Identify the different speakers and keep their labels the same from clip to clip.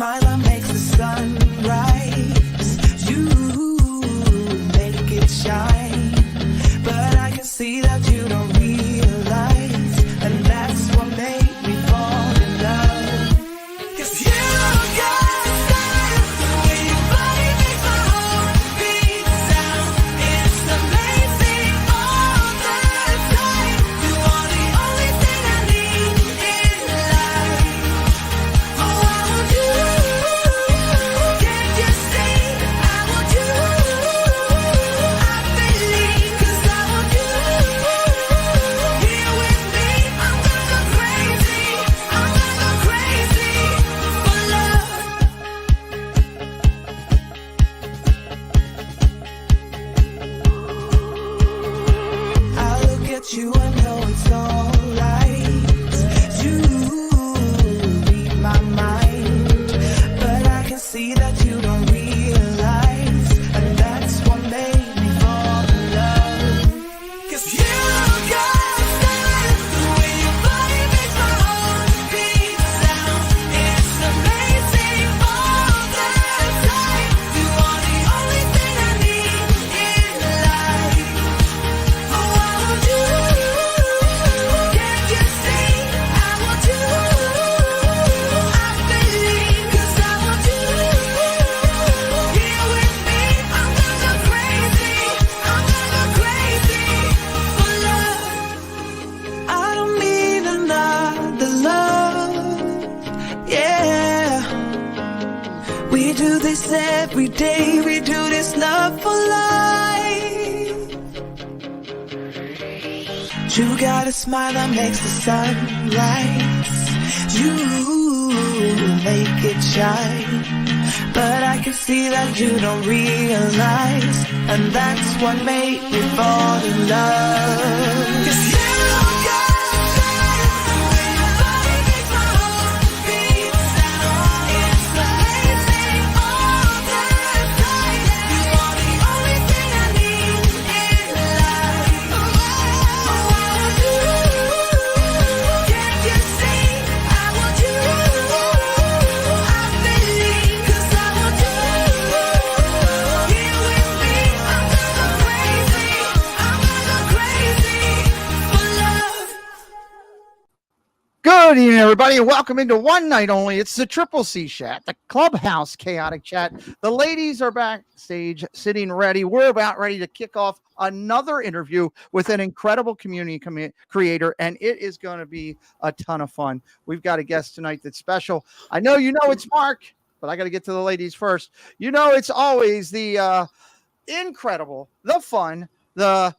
Speaker 1: smile that makes the sun rise. You make it shine, but I can see that you don't realize, and that's what made me fall in love. 'Cause you got style, the way your body makes my heart beat sound. It's amazing all the time. You are the only thing I need in life. Oh, I want you. Can't you see? I want you. I believe 'cause I want you. Here with me, I'm gonna go crazy. I'm gonna go crazy for love. I look at you, I know it's alright. You read my mind, but I can see that you don't realize, and that's what made me fall in love. 'Cause you got style, the way your body makes my heart beat sound. It's amazing all the time. You are the only thing I need in life. Oh, I want you. Can't you see? I want you. I believe 'cause I want you. Here with me, I'm gonna go crazy. I'm gonna go crazy for love. I don't need another love. Yeah. We do this every day. We do this love for life. You got a smile that makes the sun rise. You make it shine, but I can see that you don't realize, and that's what made me fall in love. 'Cause you got style, the way your body makes my heart beat sound. It's amazing all the time. You are the only thing I need in life. Oh, I want you. Can't you see? I want you. I believe 'cause I want you. Here with me, I'm gonna go crazy. I'm gonna go crazy for love.
Speaker 2: Good evening, everybody, and welcome into One Night Only. It's the Triple C Chat, the Clubhouse Chaotic Chat. The ladies are backstage sitting ready. We're about ready to kick off another interview with an incredible community creator, and it is going to be a ton of fun. We've got a guest tonight that's special. I know you know it's Mark, but I got to get to the ladies first. You know it's always the incredible, the fun, the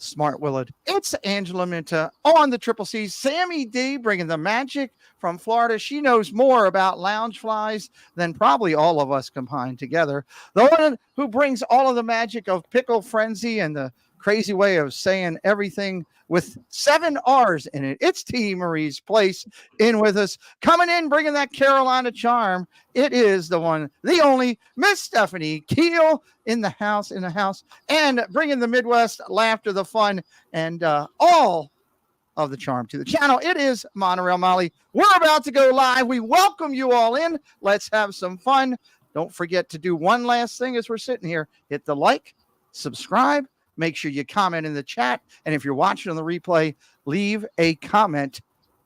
Speaker 2: smart Willard. It's Angela Minta on the Triple C. Sammy D bringing the magic from Florida. She knows more about lounge flies than probably all of us combined together. The one who brings all of the magic of pickle frenzy and the crazy way of saying everything with 7 R's in it. It's T. Marie's Place in with us. Coming in, bringing that Carolina charm. It is the one, the only, Miss Stephanie Kiel in the house, and bringing the Midwest laughter, the fun, and all of the charm to the channel. It is Monorail Mollie. We're about to go live. We welcome you all in. Let's have some fun. Don't forget to do one last thing as we're sitting here. Hit the like, subscribe, make sure you comment in the chat. And if you're watching on the replay, leave a comment.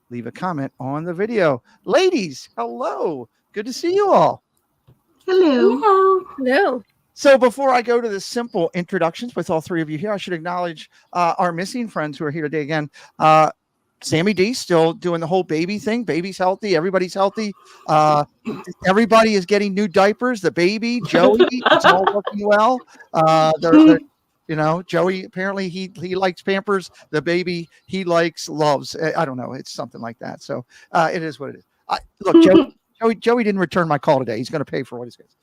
Speaker 2: Leave a comment on the video. Ladies, hello. Good to see you all.
Speaker 3: Hello.
Speaker 4: Hello.
Speaker 2: So before I go to the simple introductions with all three of you here, I should acknowledge our missing friends who are here today again. Sammy D still doing the whole baby thing. Baby's healthy. Everybody's healthy. Everybody is getting new diapers. The baby, Joey, it's all working well. You know, Joey, apparently he likes Pampers. The baby he loves. I don't know. It's something like that. So it is what it is. Look, Joey didn't return my call today. He's going to pay for what he gets.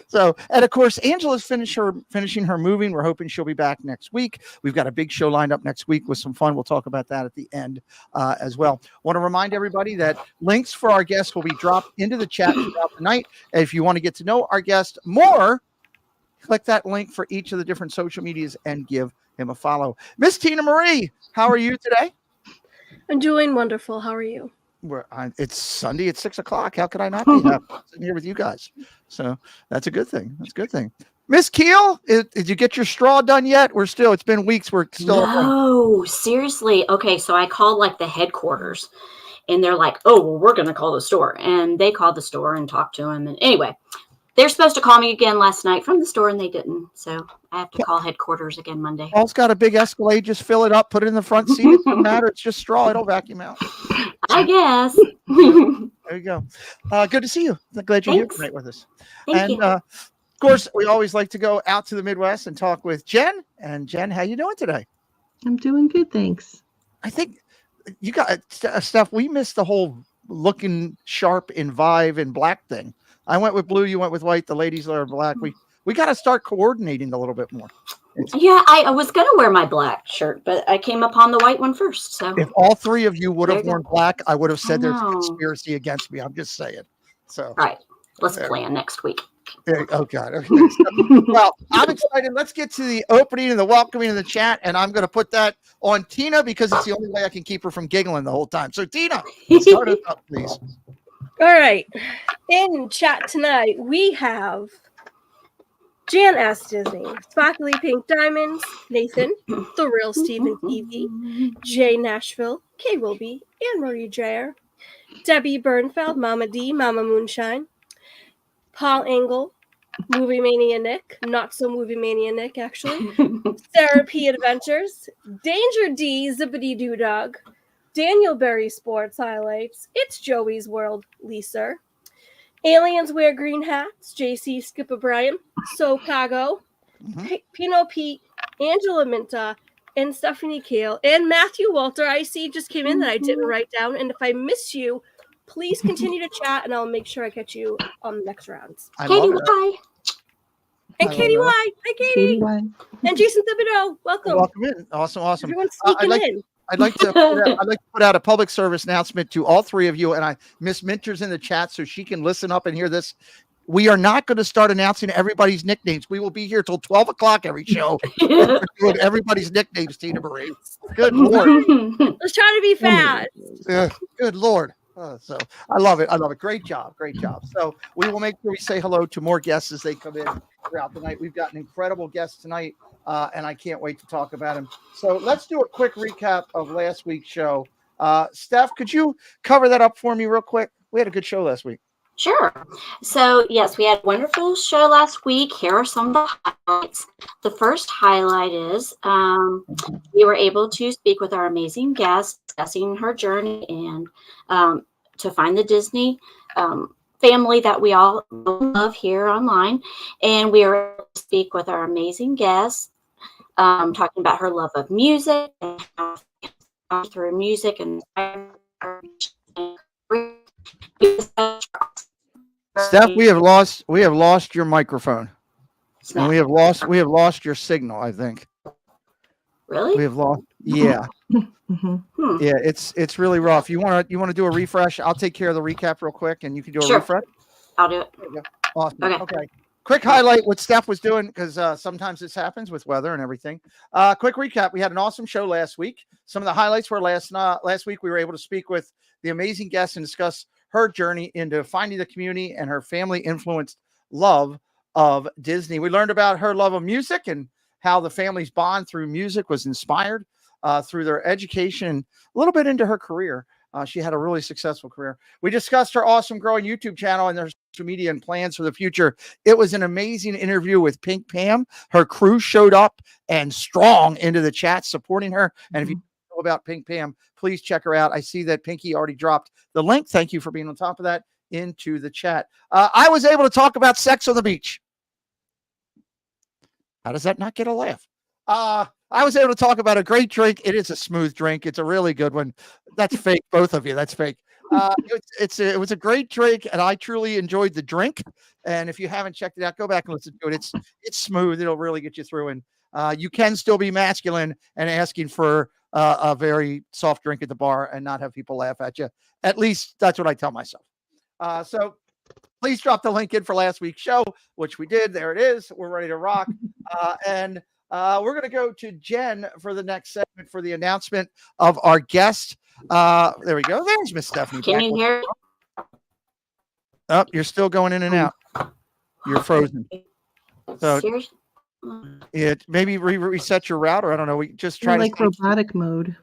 Speaker 2: So, and of course, Angela's finishing her moving. We're hoping she'll be back next week. We've got a big show lined up next week with some fun. We'll talk about that at the end as well. Want to remind everybody that links for our guests will be dropped into the chat throughout the night. If you want to get to know our guest more, click that link for each of the different social medias and give him a follow. Miss Tina Marie, how are you today?
Speaker 4: I'm doing wonderful. How are you?
Speaker 2: It's Sunday at 6:00. How could I not be happy sitting here with you guys? So that's a good thing. That's a good thing. Miss Kiel, did you get your straw done yet? It's been weeks. We're still.
Speaker 3: No, seriously. Okay, so I called like the headquarters and they're like, oh, well, we're going to call the store. And they called the store and talked to him. And anyway, they're supposed to call me again last night from the store and they didn't. So I have to call headquarters again Monday.
Speaker 2: Paul's got a big Escalade. Just fill it up, put it in the front seat. It doesn't matter. It's just straw. It'll vacuum out.
Speaker 3: I guess.
Speaker 2: There you go. Good to see you. I'm glad you're here tonight with us.
Speaker 3: Thank you.
Speaker 2: Of course, we always like to go out to the Midwest and talk with Jen. And Jen, how you doing today?
Speaker 4: I'm doing good, thanks.
Speaker 2: I think you got Steph. We missed the whole looking sharp in Vive and black thing. I went with blue. You went with white. The ladies are black. We got to start coordinating a little bit more.
Speaker 3: Yeah, I was going to wear my black shirt, but I came upon the white one first. So
Speaker 2: if all three of you would have worn black, I would have said there's a conspiracy against me. I'm just saying. So
Speaker 3: all right, let's plan next week.
Speaker 2: Oh God. Okay. Well, I'm excited. Let's get to the opening and the welcoming in the chat. And I'm going to put that on Tina because it's the only way I can keep her from giggling the whole time. So Tina, start us up, please.
Speaker 5: All right. In chat tonight, we have Jan S. Disney, Sparkly Pink Diamonds, Nathan, The Real Stephen Evie, Jay Nashville, Kay Wilby, Anne Marie Dreyer, Debbie Bernfeld, Mama D, Mama Moonshine, Paul Engel, Movie Mania Nick, not so Movie Mania Nick, actually, Sarah P. Adventures, Danger D, Zippity Doo Dog, Daniel Berry Sports Highlights, It's Joey's World, Lisa, Aliens Wear Green Hats, JC Skip O'Brien, So Pago, Pino Pete, Angela Minta, and Stephanie Kiel, and Matthew Walter. I see just came in that I didn't write down, and if I miss you, please continue to chat, and I'll make sure I catch you on the next rounds.
Speaker 3: Katie Y.
Speaker 5: And Katie Y. Hi, Katie. And Jason Thibodeau. Welcome.
Speaker 2: Welcome in. Awesome.
Speaker 5: Everyone's sneaking in.
Speaker 2: I'd like to put out a public service announcement to all three of you, and Miss Minter's in the chat so she can listen up and hear this. We are not going to start announcing everybody's nicknames. We will be here till 12 o'clock every show. Doing everybody's nicknames, Tina Marie. Good Lord.
Speaker 5: Let's try to be fast.
Speaker 2: Good Lord. So I love it. Great job. So we will make sure we say hello to more guests as they come in throughout the night. We've got an incredible guest tonight, and I can't wait to talk about him. So let's do a quick recap of last week's show. Steph, could you cover that up for me real quick? We had a good show last week.
Speaker 3: Sure. So, yes, we had a wonderful show last week. Here are some of the highlights. The first highlight is we were able to speak with our amazing guest, discussing her journey and to find the Disney family that we all love here online. And we were able to speak with our amazing guest, talking about her love of music and how through music and
Speaker 2: Steph, we have lost your microphone. And we have lost your signal, I think.
Speaker 3: Really?
Speaker 2: We have lost. Yeah. Yeah, it's really rough. You want to do a refresh? I'll take care of the recap real quick and you can do a refresh.
Speaker 3: I'll do it.
Speaker 2: Awesome. Okay. Quick highlight what Steph was doing because sometimes this happens with weather and everything. Quick recap. We had an awesome show last week. Some of the highlights were last week we were able to speak with the amazing guest and discuss her journey into finding the community and her family influenced love of Disney. We learned about her love of music and how the family's bond through music was inspired through their education, a little bit into her career. She had a really successful career. We discussed her awesome growing YouTube channel and their social media and plans for the future. It was an amazing interview with Pink Pam. Her crew showed up and strong into the chat supporting her. And if you know about Pink Pam, please check her out. I see that Pinky already dropped the link. Thank you for being on top of that into the chat. I was able to talk about sex on the beach. How does that not get a laugh? I was able to talk about a great drink. It is a smooth drink. It's a really good one. That's fake. Both of you. That's fake. It was a great drink, and I truly enjoyed the drink. And if you haven't checked it out, go back and listen to it. It's smooth. It'll really get you through. And you can still be masculine and asking for a very soft drink at the bar and not have people laugh at you. At least that's what I tell myself. So please drop the link in for last week's show, which we did. There it is. We're ready to rock. We're going to go to Jen for the next segment for the announcement of our guest. There we go. There's Miss Stephanie.
Speaker 3: Can
Speaker 2: back
Speaker 3: you
Speaker 2: with-
Speaker 3: hear?
Speaker 2: Oh, you're still going in and out. You're frozen. So
Speaker 3: Seriously?
Speaker 2: it maybe reset your router. I don't know. We just
Speaker 4: You're
Speaker 2: try
Speaker 4: like robotic mode.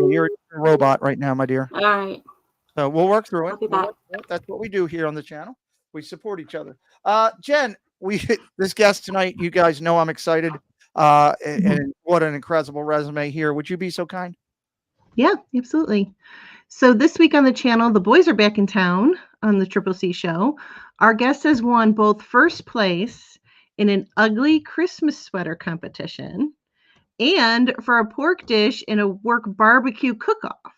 Speaker 2: You're a robot right now, my dear.
Speaker 3: All right.
Speaker 2: So we'll work through
Speaker 3: I'll
Speaker 2: it.
Speaker 3: be back.
Speaker 2: That's what we do here on the channel. We support each other. Jen, this guest tonight, you guys know I'm excited. And what an incredible resume here. Would you be so kind?
Speaker 4: Yeah, absolutely. So this week on the channel, the boys are back in town on the Triple C show. Our guest has won both first place in an ugly Christmas sweater competition and for a pork dish in a work barbecue cook-off.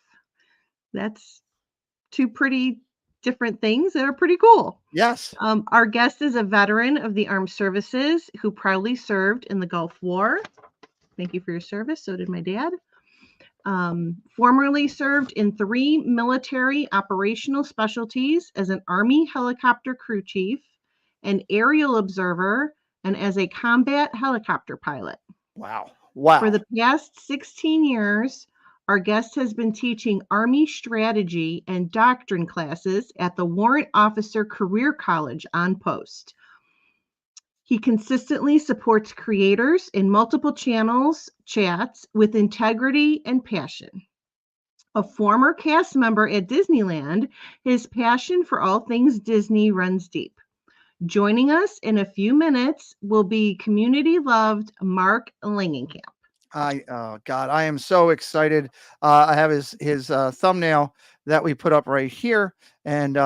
Speaker 4: That's two pretty different things that are pretty cool.
Speaker 2: Yes.
Speaker 4: Our guest is a veteran of the armed services who proudly served in the Gulf War. Thank you for your service. So did my dad. Formerly served in 3 military operational specialties as an Army helicopter crew chief, an aerial observer, and as a combat helicopter pilot.
Speaker 2: Wow. Wow.
Speaker 4: For the past 16 years, our guest has been teaching Army strategy and doctrine classes at the Warrant Officer Career College on post. He consistently supports creators in multiple channels, chats with integrity and passion. A former cast member at Disneyland, his passion for all things Disney runs deep. Joining us in a few minutes will be community-loved Mark Langenkamp.
Speaker 2: God, I am so excited. I have his thumbnail that we put up right here, and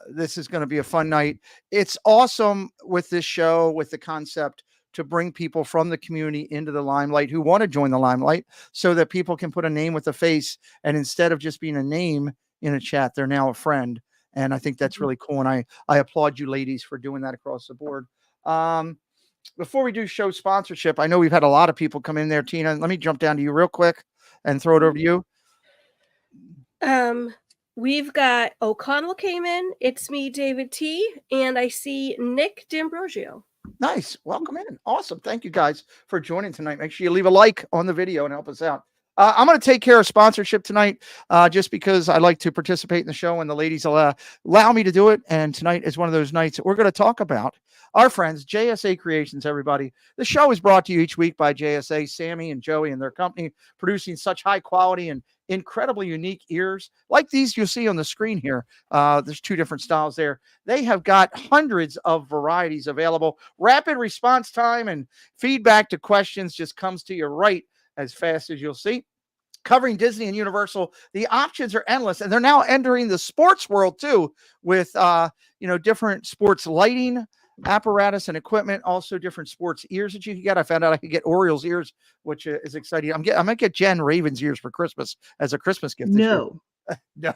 Speaker 2: this is going to be a fun night. It's awesome with this show, with the concept to bring people from the community into the limelight who want to join the limelight, so that people can put a name with a face, and instead of just being a name in a chat, they're now a friend. And I think that's really cool, and I applaud you ladies for doing that across the board. Before we do show sponsorship, I know we've had a lot of people come in there. Tina, let me jump down to you real quick and throw it over to you.
Speaker 5: We've got O'Connell came in. It's me, David T. And I see Nick D'Ambrosio.
Speaker 2: Nice. Welcome in. Awesome. Thank you guys for joining tonight. Make sure you leave a like on the video and help us out. I'm going to take care of sponsorship tonight just because I like to participate in the show and the ladies allow me to do it. And tonight is one of those nights that we're going to talk about our friends, JSA Creations, everybody. The show is brought to you each week by JSA, Sammy and Joey and their company, producing such high quality and incredibly unique ears like these you'll see on the screen here. There's 2 different styles there. They have got hundreds of varieties available. Rapid response time and feedback to questions just comes to you right as fast as you'll see. Covering Disney and Universal, the options are endless, and they're now entering the sports world too with different sports lighting apparatus and equipment, also different sports ears that you can get. I found out I could get Orioles ears, which is exciting. I might get Jen Ravens ears for Christmas as a Christmas gift.
Speaker 4: No.
Speaker 2: No.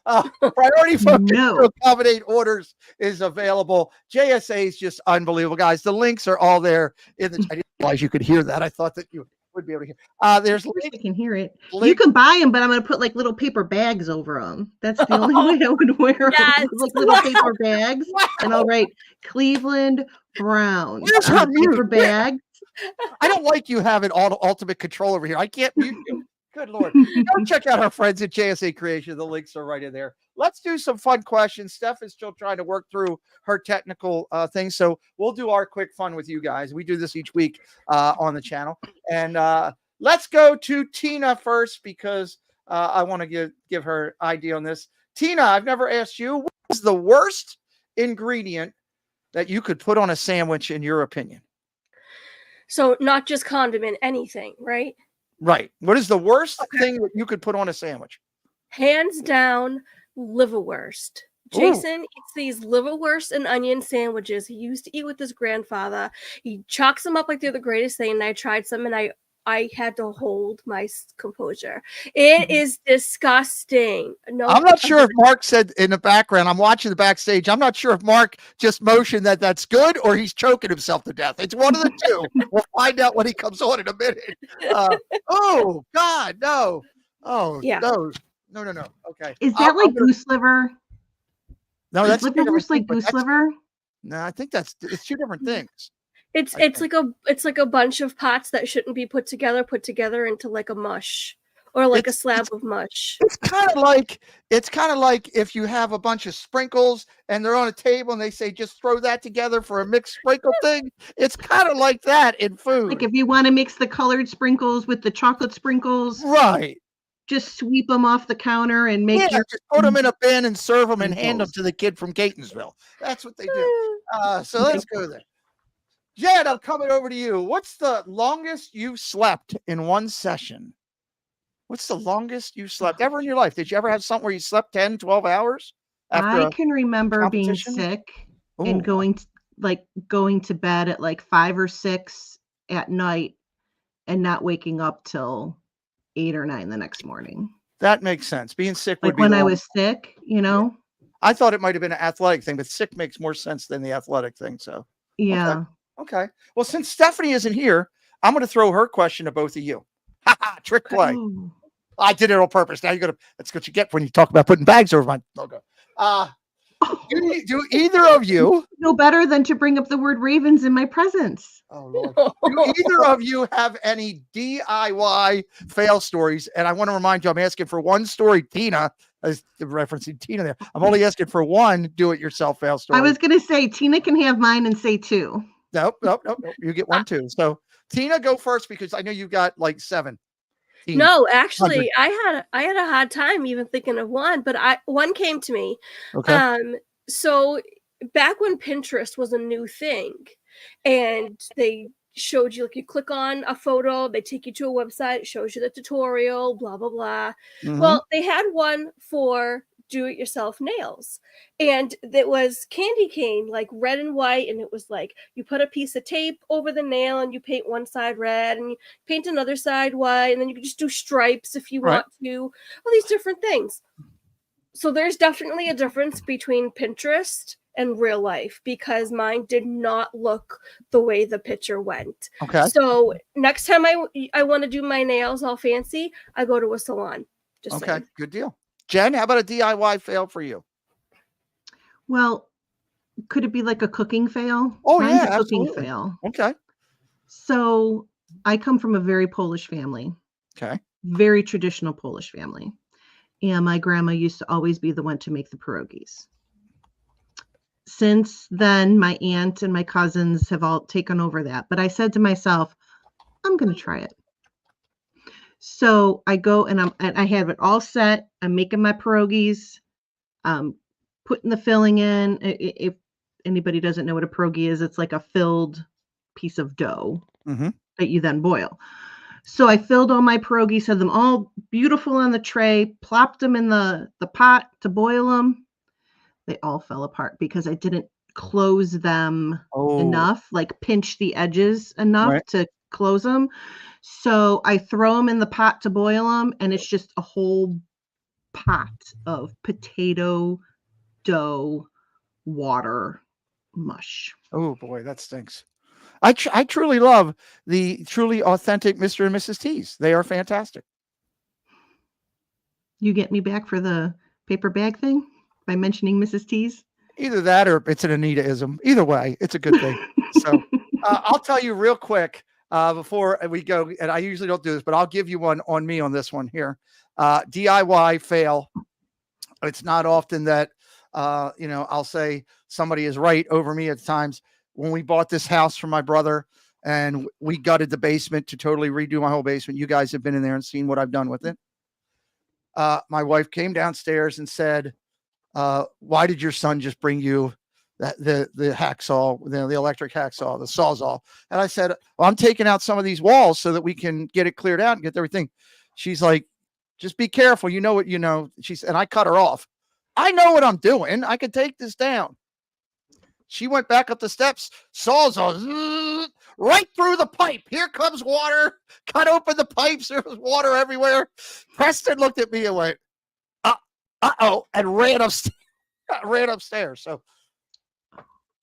Speaker 2: Priority focus
Speaker 4: No.
Speaker 2: to accommodate orders is available. JSA is just unbelievable, guys. The links are all there in the. I didn't realize you could hear that. I thought that you would be able to hear. There's
Speaker 4: I can hear it. You
Speaker 2: link-
Speaker 4: can buy them, but I'm going to put like little paper bags over them. That's the only way I would wear them.
Speaker 5: Yes.
Speaker 4: Like little paper bags. And I'll write Cleveland Brown.
Speaker 2: Where's her
Speaker 4: on paper
Speaker 2: mute?
Speaker 4: bag.
Speaker 2: I don't like you having ultimate control over here. I can't mute you. Good Lord. Go check out our friends at JSA Creation. The links are right in there. Let's do some fun questions. Steph is still trying to work through her technical things. So we'll do our quick fun with you guys. We do this each week on the channel. And let's go to Tina first because I want to give her idea on this. Tina, I've never asked you, what is the worst ingredient that you could put on a sandwich in your opinion?
Speaker 5: So not just condiment, anything, right?
Speaker 2: Right. What is the worst thing that you could put on a sandwich?
Speaker 5: Hands down, liverwurst. Jason eats these liverwurst and onion sandwiches he used to eat with his grandfather. He chalks them up like they're the greatest thing. And I tried some and I had to hold my composure. It is disgusting. No,
Speaker 2: I'm not sure if Mark said in the background, I'm watching the backstage. I'm not sure if Mark just motioned that that's good or he's choking himself to death. It's one of the two. We'll find out when he comes on in a minute. Oh, God, no. Oh,
Speaker 5: Yeah.
Speaker 2: no. Okay.
Speaker 4: Is that like goose liver?
Speaker 2: No, that's
Speaker 4: Is liverwurst like goose liver?
Speaker 2: No, I think it's 2 different things.
Speaker 5: It's like a bunch of pots that shouldn't be put together into like a mush. or like a slab of mush.
Speaker 2: It's kind of like if you have a bunch of sprinkles and they're on a table and they say just throw that together for a mixed sprinkle thing. It's kind of like that in food.
Speaker 4: Like if you want to mix the colored sprinkles with the chocolate sprinkles,
Speaker 2: right?
Speaker 4: Just sweep them off the counter and make your
Speaker 2: just put them in a bin and serve them and hand them to the kid from Catonsville. That's what they do. So let's go there. Jen, I'm coming over to you. What's the longest you've slept in one session? What's the longest you slept ever in your life? Did you ever have something where you slept 10, 12 hours?
Speaker 4: I can remember being sick and going to bed at like 5 or 6 at night and not waking up till 8 or 9 the next morning.
Speaker 2: That makes sense. Being sick would
Speaker 4: like
Speaker 2: be
Speaker 4: when
Speaker 2: long.
Speaker 4: I was sick, you know.
Speaker 2: I thought it might have been an athletic thing, but sick makes more sense than the athletic thing. So
Speaker 4: yeah.
Speaker 2: Okay. Well, since Stephanie isn't here, I'm going to throw her question to both of you. Trick play.
Speaker 4: Oh.
Speaker 2: I did it on purpose. Now that's what you get when you talk about putting bags over my logo. Do either of you
Speaker 4: no better than to bring up the word ravens in my presence?
Speaker 2: Oh Lord. Do either of you have any DIY fail stories? And I want to remind you, I'm asking for one story. Tina is referencing Tina there. I'm only asking for one do-it-yourself fail story.
Speaker 4: I was going to say Tina can have mine and say 2.
Speaker 2: Nope. You get one too. So Tina, go first because I know you've got like 7.
Speaker 5: No, actually, I had a hard time even thinking of one, but one came to me.
Speaker 2: Okay.
Speaker 5: So back when Pinterest was a new thing, and they showed you, like, you click on a photo, they take you to a website, it shows you the tutorial, blah blah blah.
Speaker 2: Mm-hmm.
Speaker 5: Well, they had one for do-it-yourself nails, and it was candy cane, like red and white, and it was like you put a piece of tape over the nail and you paint one side red and you paint another side white, and then you can just do stripes if you want to, all these different things. So there's definitely a difference between Pinterest and real life because mine did not look the way the picture went.
Speaker 2: Okay.
Speaker 5: So next time I want to do my nails all fancy, I go to a salon. Just saying.
Speaker 2: Good deal. Jen, how about a DIY fail for you?
Speaker 4: Well, could it be like a cooking fail?
Speaker 2: Oh,
Speaker 4: Mine's
Speaker 2: yeah,
Speaker 4: a cooking
Speaker 2: absolutely.
Speaker 4: fail.
Speaker 2: Okay.
Speaker 4: So I come from a very Polish family.
Speaker 2: Okay.
Speaker 4: Very traditional Polish family. And my grandma used to always be the one to make the pierogies. Since then, my aunt and my cousins have all taken over that. But I said to myself, I'm going to try it. So I go and I have it all set. I'm making my pierogies, putting the filling in. If anybody doesn't know what a pierogi is, it's like a filled piece of dough that you then boil. So I filled all my pierogies, had them all beautiful on the tray, plopped them in the pot to boil them. They all fell apart because I didn't close them enough, like pinch the edges enough to close them. So I throw them in the pot to boil them, and it's just a whole pot of potato dough water mush.
Speaker 2: Oh boy, that stinks. I truly love the truly authentic Mr. and Mrs. T's. They are fantastic.
Speaker 4: You get me back for the paper bag thing by mentioning Mrs. T's?
Speaker 2: Either that or it's an Anita-ism. Either way, it's a good thing. So I'll tell you real quick before we go, and I usually don't do this, but I'll give you one on me on this one here. DIY fail. It's not often that, I'll say somebody is right over me at times. When we bought this house for my brother and we gutted the basement to totally redo my whole basement, you guys have been in there and seen what I've done with it. My wife came downstairs and said, why did your son just bring you the hacksaw, the electric hacksaw, the sawzall? And I said, well, I'm taking out some of these walls so that we can get it cleared out and get everything. She's like, just be careful. You know what, and I cut her off. I know what I'm doing. I can take this down. She went back up the steps, sawzall right through the pipe. Here comes water. Cut open the pipes. There was water everywhere. Preston looked at me and went, uh-oh, and ran upstairs. So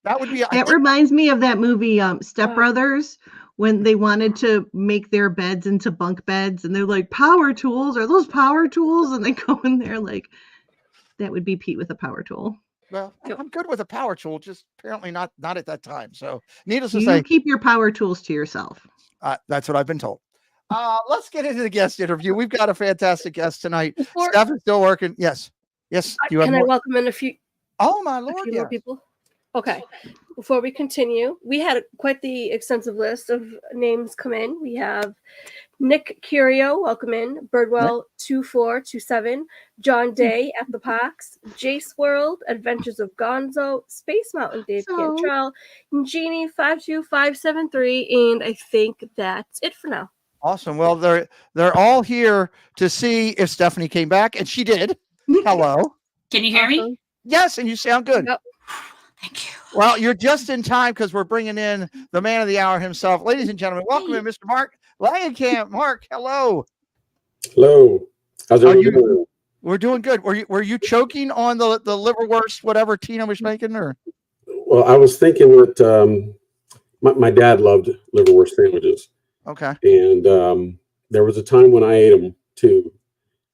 Speaker 2: that would be.
Speaker 4: That reminds me of that movie, Step Brothers, when they wanted to make their beds into bunk beds, and they're like, power tools, are those power tools? And they go in there like, that would be Pete with a power tool.
Speaker 2: Well, I'm good with a power tool, just apparently not at that time. So needless to say,
Speaker 4: you keep your power tools to yourself.
Speaker 2: That's what I've been told. Let's get into the guest interview. We've got a fantastic guest tonight.
Speaker 5: Before-
Speaker 2: Steph is still working. Yes. Yes. Do you have
Speaker 5: Can I
Speaker 2: more?
Speaker 5: welcome in a few
Speaker 2: Oh, my
Speaker 5: a
Speaker 2: Lord.
Speaker 5: few more
Speaker 2: Yes.
Speaker 5: people? Okay. Before we continue, we had quite the extensive list of names come in. We have Nick Curio, welcome in. Birdwell2427, John Day at the Pox, Jace World, Adventures of Gonzo, Space Mountain Dave
Speaker 4: So-
Speaker 5: Cantrell, Genie 52573, and I think that's it for now.
Speaker 2: Awesome. Well, they're all here to see if Stephanie came back, and she did. Hello.
Speaker 6: Can you hear me?
Speaker 5: Awesome.
Speaker 2: Yes, and you sound good.
Speaker 5: Yep.
Speaker 6: Thank you.
Speaker 2: Well, you're just in time because we're bringing in the man of the hour himself. Ladies and gentlemen, welcome in Mr. Mark Langenkamp. Mark, hello.
Speaker 7: Hello. How's
Speaker 2: Are
Speaker 7: everyone
Speaker 2: you-
Speaker 7: doing?
Speaker 2: We're doing good. Were you choking on the liverwurst, whatever Tina was making, or?
Speaker 7: Well, I was thinking that my dad loved liverwurst sandwiches,
Speaker 2: Okay.
Speaker 7: and there was a time when I ate them too.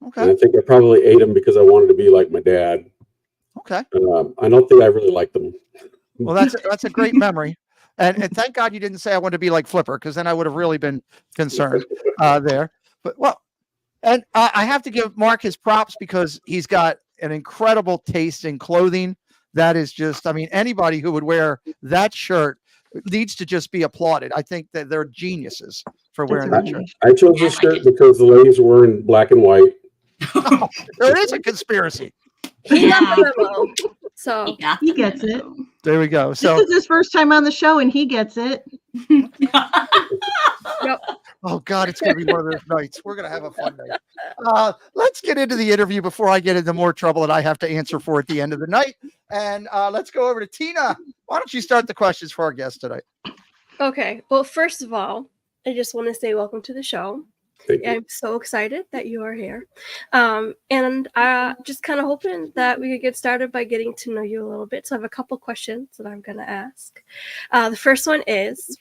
Speaker 7: And
Speaker 2: Okay.
Speaker 7: I think I probably ate them because I wanted to be like my dad.
Speaker 2: Okay.
Speaker 7: I don't think I really liked them.
Speaker 2: Well, that's a great memory. And thank God you didn't say I want to be like Flipper, because then I would have really been concerned there. But well, and I have to give Mark his props because he's got an incredible taste in clothing. That is just, I mean, anybody who would wear that shirt needs to just be applauded. I think that they're geniuses for wearing that shirt.
Speaker 7: I chose this shirt because the ladies were in black and white.
Speaker 2: There is a conspircy.
Speaker 5: He got
Speaker 6: Yeah.
Speaker 5: the memo. So
Speaker 4: He gets it.
Speaker 2: There we go.
Speaker 4: This
Speaker 2: So,
Speaker 4: is his first time on the show, and he gets it.
Speaker 2: oh God, it's going to be one of those nights. We're going to have a fun night. Let's get into the interview before I get into more trouble that I have to answer for at the end of the night. And let's go over to Tina. Why don't you start the questions for our guest tonight?
Speaker 5: okay. Well, first of all, I just want to say welcome to the show.
Speaker 7: Thank you.
Speaker 5: I'm so excited that you are here. And just kind of hoping that we could get started by getting to know you a little bit. So I have a couple questions that I'm going to ask. The first one is,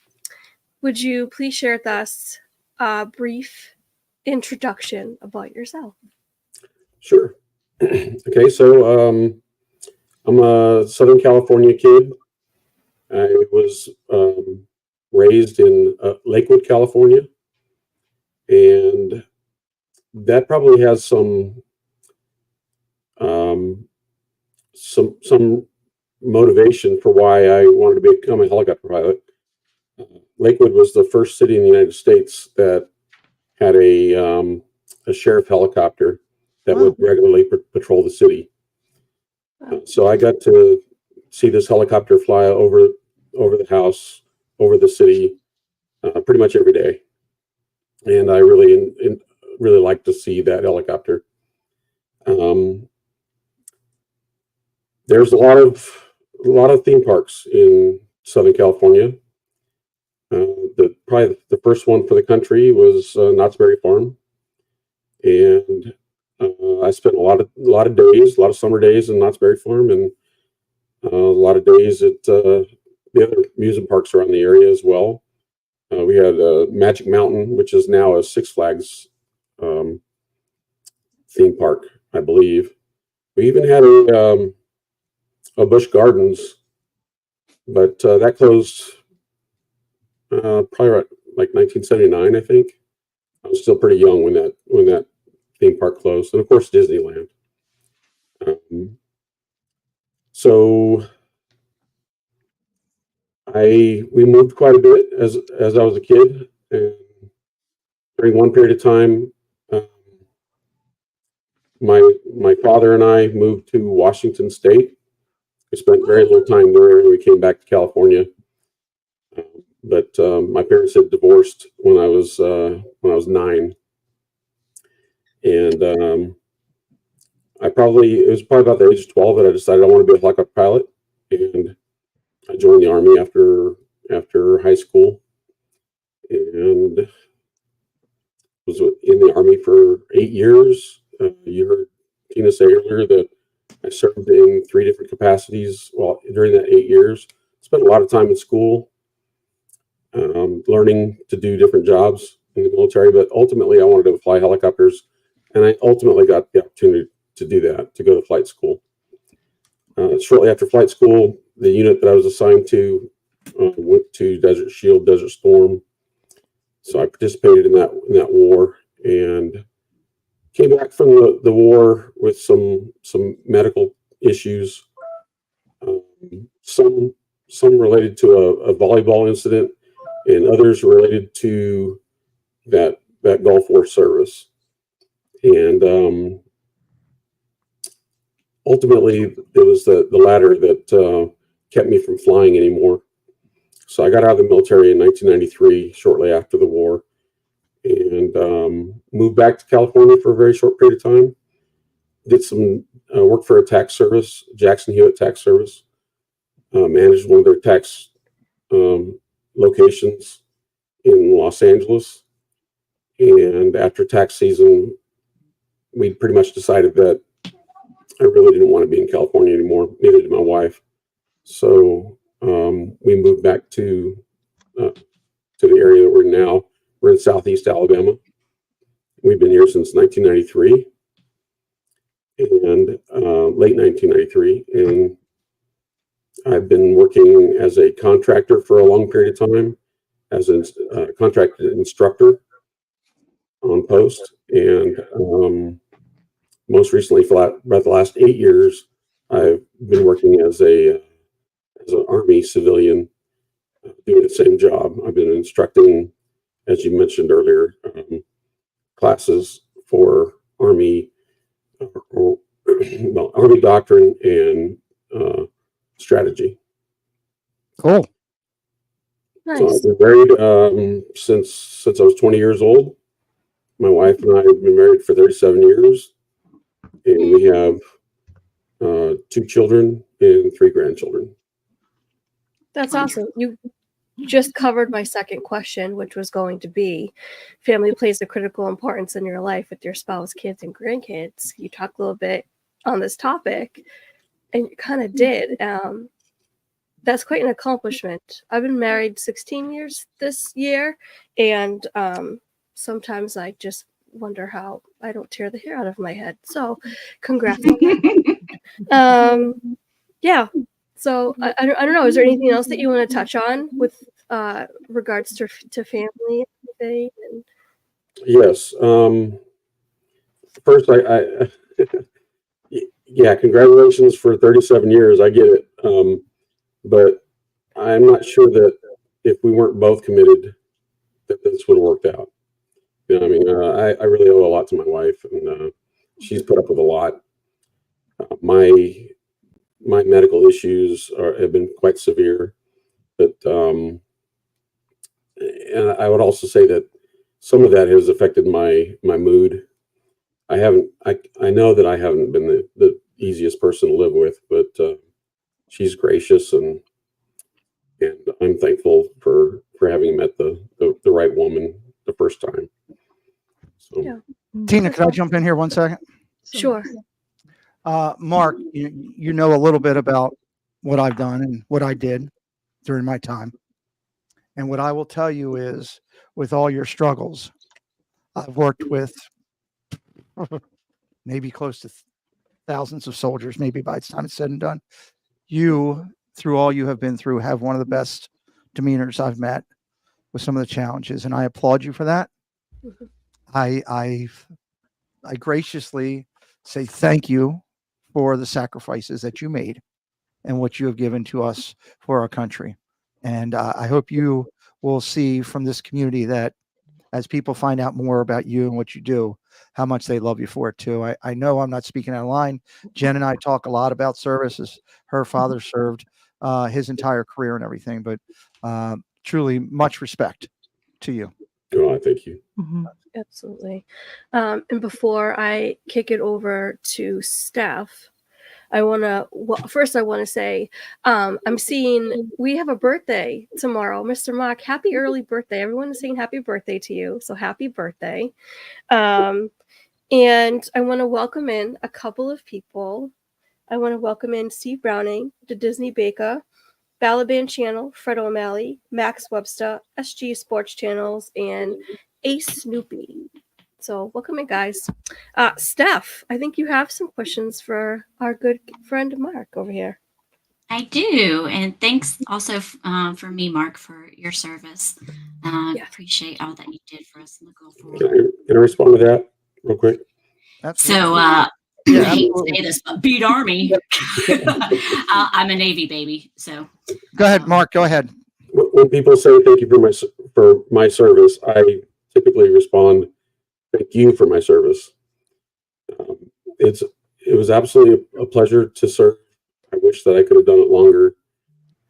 Speaker 5: would you please share with us a brief introduction about yourself?
Speaker 7: Sure. Okay, so I'm a Southern California kid. I was raised in Lakewood, California, and that probably has some motivation for why I wanted to become a helicopter pilot. Lakewood was the first city in the United States that had a sheriff helicopter that would regularly patrol the city. So I got to see this helicopter fly over the house, over the city, pretty much every day, and I really like to see that helicopter. There's a lot of theme parks in Southern California. Probably the first one for the country was Knott's Berry Farm, and I spent a lot of days, a lot of summer days in Knott's Berry Farm, and a lot of days at the other amusement parks around the area as well. We had Magic Mountain, which is now a Six Flags theme park, I believe. We even had a Busch Gardens, but that closed probably like 1979, I think. I was still pretty young when that theme park closed, and of course Disneyland. So we moved quite a bit as I was a kid, and during one period of time, my father and I moved to Washington State. We spent very little time there, and we came back to California. But my parents had divorced when I was 9, and it was probably about the age of 12 that I decided I want to be a helicopter pilot, and I joined the Army after high school, and was in the Army for 8 years. You heard Tina say earlier that I served in 3 different capacities. Well, during that 8 years, spent a lot of time in school, learning to do different jobs in the military. But ultimately, I wanted to fly helicopters, and I ultimately got the opportunity to do that, to go to flight school. Shortly after flight school, the unit that I was assigned to went to Desert Shield, Desert Storm. So I participated in that war and came back from the war with some medical issues, some related to a volleyball incident, and others related to that Gulf War service. And ultimately, it was the latter that kept me from flying anymore. So I got out of the military in 1993, shortly after the war, and moved back to California for a very short period of time. Did some work for a tax service, Jackson Hewitt Tax Service. Managed one of their tax locations in Los Angeles. And after tax season, we pretty much decided that I really didn't want to be in California anymore. Neither did my wife. So we moved back to the area that we're in now. We're in Southeast Alabama. We've been here since 1993 and late 1993. And I've been working as a contractor for a long period of time, as a contracted instructor on post. And most recently, for about the last 8 years, I've been working as an Army civilian, doing the same job. I've been instructing, as you mentioned earlier, classes for Army, Army doctrine and strategy.
Speaker 2: Cool.
Speaker 5: Nice.
Speaker 7: So I've been married since I was 20 years old. My wife and I have been married for 37 years, and we have 2 children and 3 grandchildren.
Speaker 5: That's awesome. You just covered my second question, which was going to be family plays a critical importance in your life with your spouse, kids, and grandkids. You talked a little bit on this topic, and you kind of did. That's quite an accomplishment. I've been married 16 years this year, and sometimes I just wonder how I don't tear the hair out of my head. So congrats on that. Yeah. So I don't know. Is there anything else that you want to touch on with regards to family and everything?
Speaker 7: Yes. First, I yeah, congratulations for 37 years. I get it. But I'm not sure that if we weren't both committed, that this would have worked out. You know, I mean, I really owe a lot to my wife, and she's put up with a lot. My medical issues have been quite severe, but and I would also say that some of that has affected my mood. I know that I haven't been the easiest person to live with, but she's gracious, and I'm thankful for having met the right woman the first time. So.
Speaker 5: Yeah.
Speaker 2: Tina, could I jump in here 1 second?
Speaker 5: Sure.
Speaker 2: Mark, you know a little bit about what I've done and what I did during my time. And what I will tell you is, with all your struggles, I've worked with maybe close to thousands of soldiers, maybe by the time it's said and done. You, through all you have been through, have one of the best demeanors I've met with some of the challenges, and I applaud you for that.
Speaker 5: Mm-hmm.
Speaker 2: I graciously say thank you for the sacrifices that you made and what you have given to us for our country. And I hope you will see from this community that as people find out more about you and what you do, how much they love you for it too. I know I'm not speaking out of line. Jen and I talk a lot about services. Her father served his entire career and everything, but truly much respect to you.
Speaker 7: Oh, thank you.
Speaker 4: Mhm.
Speaker 5: Absolutely. And before I kick it over to Steph, I want to say, I'm seeing we have a birthday tomorrow. Mr. Mock, happy early birthday. Everyone is saying happy birthday to you. So happy birthday. And I want to welcome in a couple of people. I want to welcome in Steve Browning, the Disney Baker, Balaban Channel, Fred O'Malley, Max Webster, SG Sports Channels, and Ace Snoopy. So welcome in, guys. Steph, I think you have some questions for our good friend Mark over here.
Speaker 6: I do, and thanks also for me, Mark, for your service.
Speaker 5: Yes.
Speaker 6: Appreciate all that you did for us in the Gulf War.
Speaker 7: Can I respond to that real quick?
Speaker 6: So,
Speaker 2: Yeah,
Speaker 6: I hate to
Speaker 2: absolutely.
Speaker 6: say this, but beat Army. I'm a Navy baby, so.
Speaker 2: Go ahead, Mark. Go ahead.
Speaker 7: When people say thank you for my service, I typically respond, thank you for my service. It was absolutely a pleasure to serve. I wish that I could have done it longer.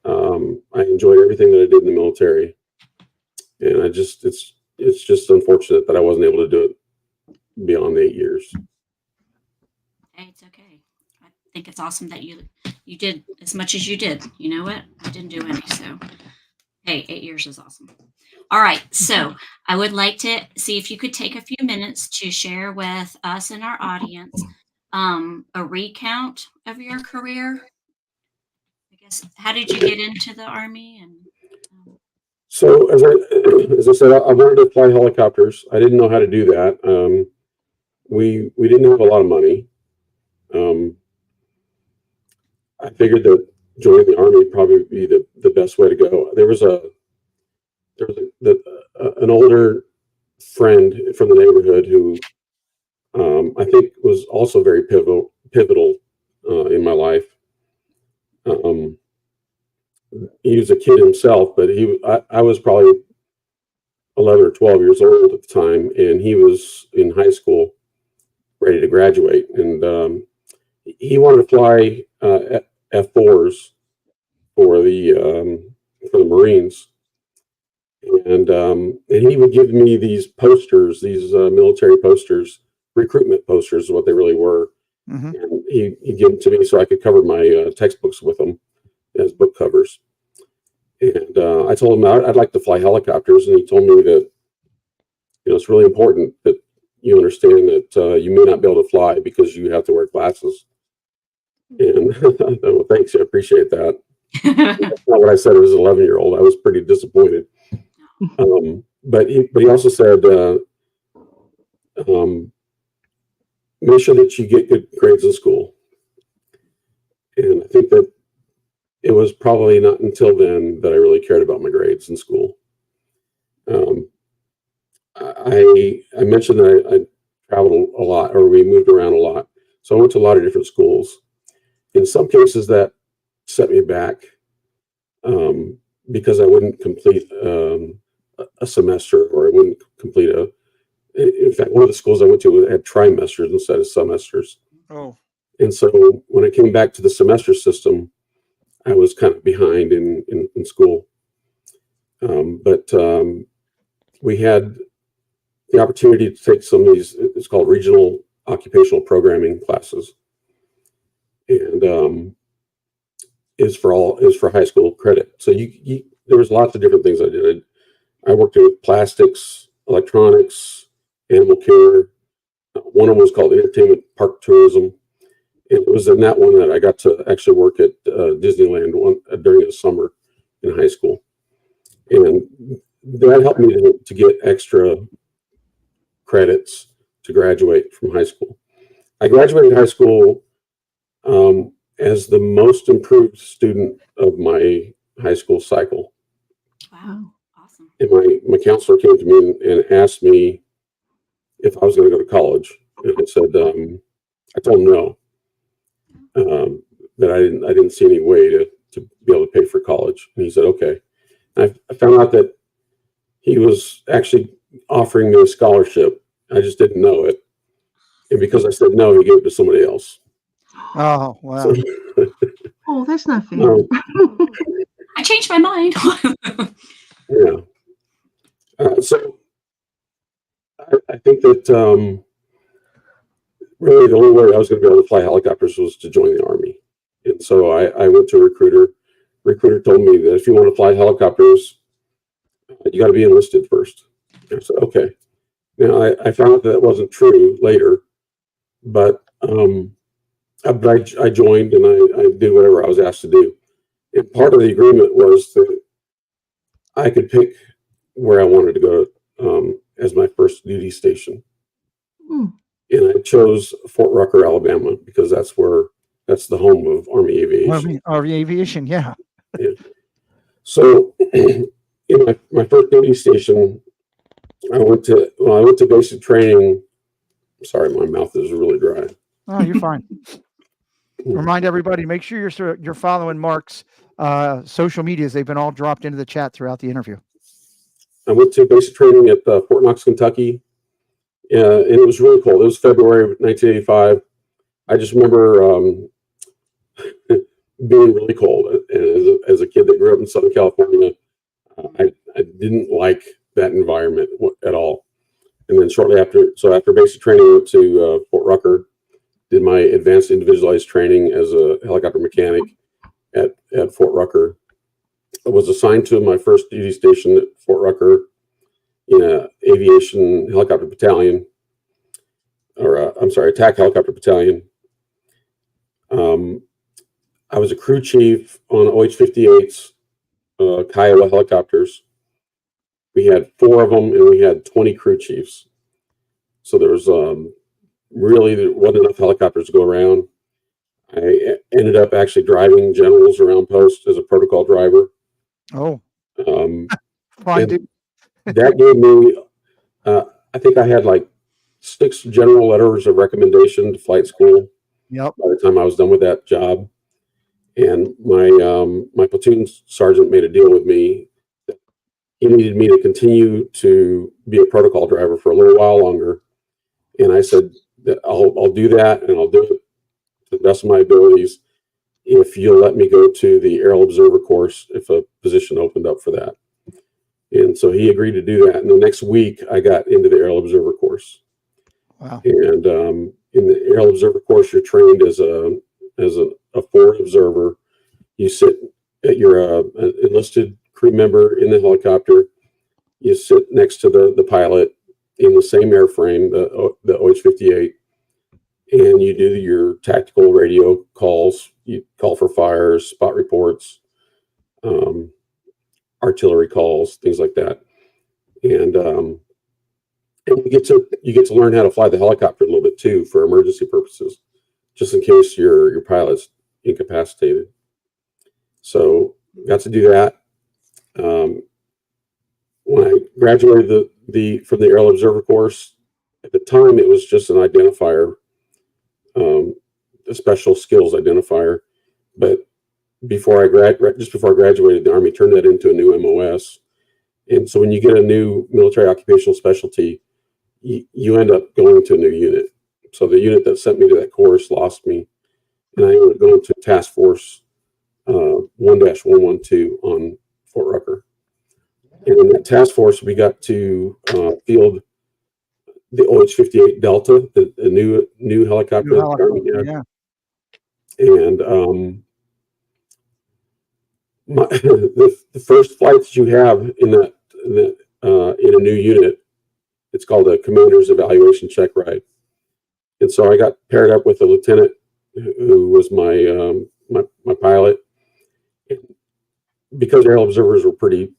Speaker 7: I enjoyed everything that I did in the military, and it's just unfortunate that I wasn't able to do it beyond 8 years.
Speaker 6: Hey, it's okay. I think it's awesome that you did as much as you did. You know what? I didn't do any, so hey, 8 years is awesome. All right, so I would like to see if you could take a few minutes to share with us and our audience a recount of your career. I guess, how did you get into the Army? And
Speaker 7: So as I said, I wanted to fly helicopters. I didn't know how to do that. We didn't have a lot of money. I figured that joining the Army would probably be the best way to go. There was an older friend from the neighborhood who I think was also very pivotal in my life. He was a kid himself, but I was probably 11 or 12 years old at the time, and he was in high school, ready to graduate, and he wanted to fly F4s for the Marines, and he would give me these posters, these military posters, recruitment posters is what they really were. Mm-hmm. And he'd give them to me so I could cover my textbooks with them as book covers. And I told him I'd like to fly helicopters, and he told me that it's really important that you understand that you may not be able to fly because you have to wear glasses. And well, thanks, I appreciate that. That's not what I said. It was an 11-year-old. I was pretty disappointed. But he also said, make sure that you get good grades in school. And I think that it was probably not until then that I really cared about my grades in school. I mentioned that I traveled a lot, or we moved around a lot. So I went to a lot of different schools. In some cases that set me back because I wouldn't complete a semester, or I wouldn't complete in fact, one of the schools I went to had trimesters instead of semesters. Oh. And so when I came back to the semester system, I was kind of behind in school. But we had the opportunity to take some of these, it's called regional occupational programming classes. And is for high school credit. So there was lots of different things I did. I worked with plastics, electronics, animal care. One of them was called entertainment park tourism. It was in that one that I got to actually work at Disneyland during the summer in high school. And that helped me to get extra credits to graduate from high school. I graduated high school as the most improved student of my high school cycle.
Speaker 6: Wow, awesome. And
Speaker 7: my counselor came to me and asked me if I was going to go to college. And I said, I told him no, that I didn't see any way to be able to pay for college. And he said, okay. And I found out that he was actually offering me a scholarship. I just didn't know it. And because I said no, he gave it to somebody else.
Speaker 2: Oh, wow.
Speaker 7: So,
Speaker 4: oh, that's not fair.
Speaker 6: I changed my mind.
Speaker 7: Yeah. So I think that really the only way I was going to be able to fly helicopters was to join the Army. And so I went to a recruiter. Recruiter told me that if you want to fly helicopters, you got to be enlisted first. I said, okay. Now I found out that wasn't true later, but I joined and I did whatever I was asked to do. And part of the agreement was that I could pick where I wanted to go as my first duty station. And I chose Fort Rucker, Alabama, because that's the home of Army Aviation.
Speaker 2: Army Aviation, yeah.
Speaker 7: Yeah. So in my first duty station, I went to basic training. Sorry, my mouth is really dry.
Speaker 2: Oh, you're fine. Remind everybody, make sure you're following Mark's social medias. They've been all dropped into the chat throughout the interview.
Speaker 7: I went to basic training at Fort Knox, Kentucky, and it was really cold. It was February of 1985. I just remember being really cold. And as a kid that grew up in Southern California, I didn't like that environment at all. And then shortly after basic training, I went to Fort Rucker, did my advanced individualized training as a helicopter mechanic at Fort Rucker. I was assigned to my first duty station at Fort Rucker in an aviation helicopter battalion, attack helicopter battalion. I was a crew chief on OH-58s, Kiowa helicopters. We had 4 of them, and we had 20 crew chiefs. So there wasn't enough helicopters to go around. I ended up actually driving generals around post as a protocol driver.
Speaker 2: Oh,
Speaker 7: fine, dude. That gave me, I think I had like 6 general letters of recommendation to flight school.
Speaker 2: Yep.
Speaker 7: By the time I was done with that job, and my platoon sergeant made a deal with me that he needed me to continue to be a protocol driver for a little while longer, and I said that I'll do that, and I'll do it to the best of my abilities if you'll let me go to the Aerial Observer course if a position opened up for that. And so he agreed to do that. And the next week, I got into the Aerial Observer course.
Speaker 2: Wow.
Speaker 7: And in the Aerial Observer course, you're trained as a forward observer. You sit at your enlisted crew member in the helicopter. You sit next to the pilot in the same airframe, the OH-58, and you do your tactical radio calls. You call for fires, spot reports, artillery calls, things like that. And you get to learn how to fly the helicopter a little bit too for emergency purposes, just in case your pilot's incapacitated. So got to do that. When I graduated from the Aerial Observer course, at the time it was just an identifier, a special skills identifier. But before I graduated, the Army turned that into a new MOS. And so when you get a new military occupational specialty, you end up going to a new unit. So the unit that sent me to that course lost me, and I ended up going to Task Force 1-112 on Fort Rucker. And in that task force, we got to field the OH-58 Delta, the new helicopter.
Speaker 2: Yeah.
Speaker 7: And the first flight that you have in a new unit, it's called a commander's evaluation check ride. And so I got paired up with a lieutenant who was my pilot. Because aerial observers were pretty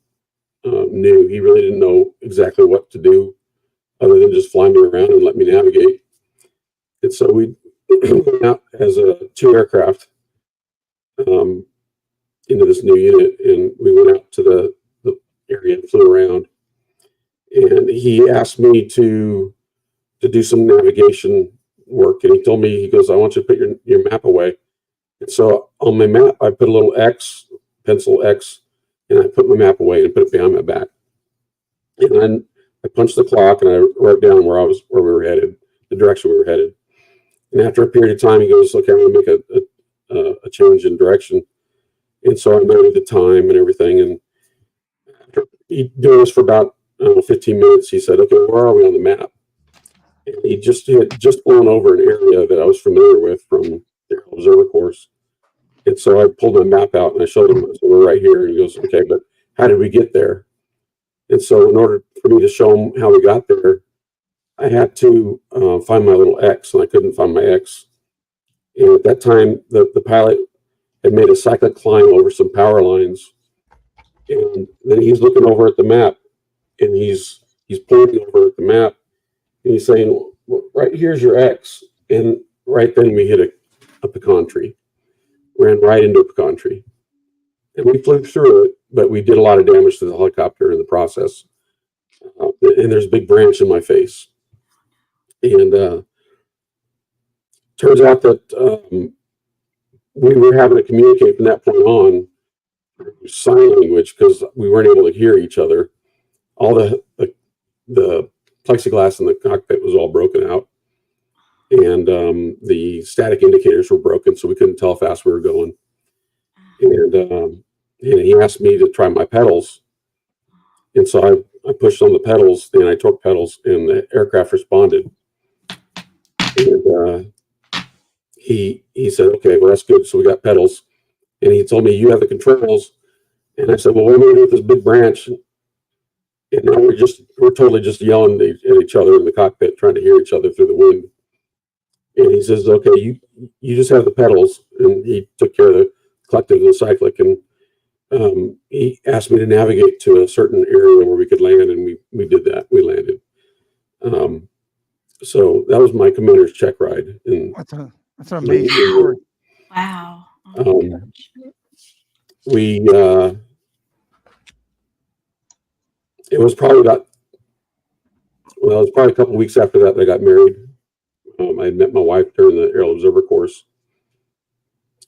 Speaker 7: new, he really didn't know exactly what to do other than just fly me around and let me navigate. And so we went out as 2 aircraft into this new unit, and we went out to the area and flew around. And he asked me to do some navigation work, and he told me, he goes, "I want you to put your map away." And so on my map, I put a little X, pencil X, and I put my map away and put it behind my back. And then I punched the clock and I wrote down where we were headed, the direction we were headed. And after a period of time, he goes, "Okay, I'm going to make a change in direction." And so I noted the time and everything. And after doing this for about 15 minutes, he said, "Okay, where are we on the map?" And he had just blown over an area that I was familiar with from the observer course. And so I pulled my map out and I showed him, "So we're right here." And he goes, "Okay, but how did we get there?" And so in order for me to show him how we got there, I had to find my little X, and I couldn't find my X. And at that time, the pilot had made a cyclic climb over some power lines. And then he's looking over at the map, and he's pointing over at the map, and he's saying, "Well, right here's your X." And right then we hit a pecan tree. Ran right into a pecan tree. and we flew through it, but we did a lot of damage to the helicopter in the process. And there's a big branch in my face. And turns out that we were having to communicate from that point on through sign language because we weren't able to hear each other. All the plexiglass in the cockpit was all broken out, and the static indicators were broken, so we couldn't tell how fast we were going. And he asked me to try my pedals, and so I pushed on the pedals and I torque pedals, and the aircraft responded. And he said, "Okay, well that's good." So we got pedals, and he told me, "You have the controls." And I said, "Well, what am I going to do with this big branch?" And now we're totally just yelling at each other in the cockpit, trying to hear each other through the wind. And he says, "Okay, you just have the pedals." And he took care of the collective and the cyclic, and he asked me to navigate to a certain area where we could land, and we did that. We landed. So that was my commander's check ride. And
Speaker 2: That's an amazing story.
Speaker 6: Wow.
Speaker 7: It was probably a couple of weeks after that I got married. I had met my wife during the Aeroscout Observer course,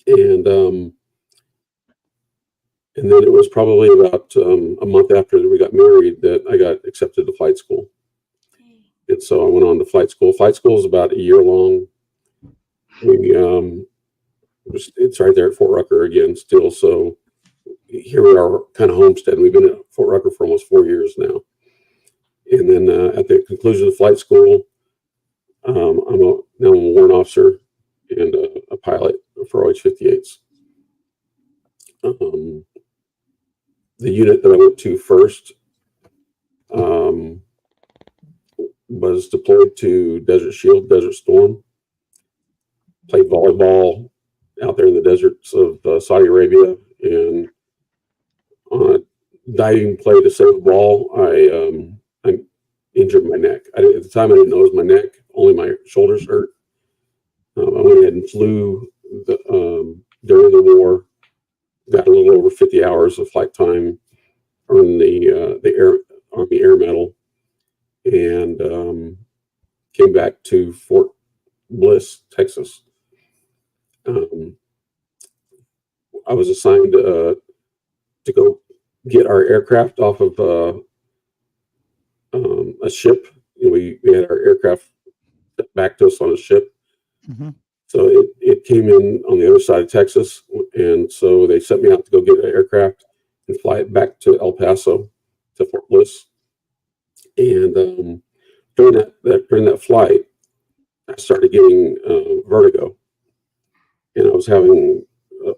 Speaker 7: and then it was probably about a month after we got married that I got accepted to flight school. And so I went on to flight school. Flight school is about a year long. It's right there at Fort Rucker again still. So here we are, kind of homestead. We've been at Fort Rucker for almost 4 years now. And then at the conclusion of flight school, I'm a warrant officer and a pilot for OH-58s. The unit that I went to first was deployed to Desert Shield, Desert Storm. Played volleyball out there in the deserts of Saudi Arabia, and on a diving play to save the ball, I injured my neck. At the time, I didn't know it was my neck; only my shoulders hurt. I went ahead and flew during the war. Got a little over 50 hours of flight time, earned the Army Air Medal, and came back to Fort Bliss, Texas. I was assigned to go get our aircraft off of a ship. We had our aircraft back to us on a ship.
Speaker 2: Mm-hmm.
Speaker 7: So it came in on the other side of Texas, and so they sent me out to go get an aircraft and fly it back to El Paso, to Fort Bliss. And during that flight, I started getting vertigo, and I was having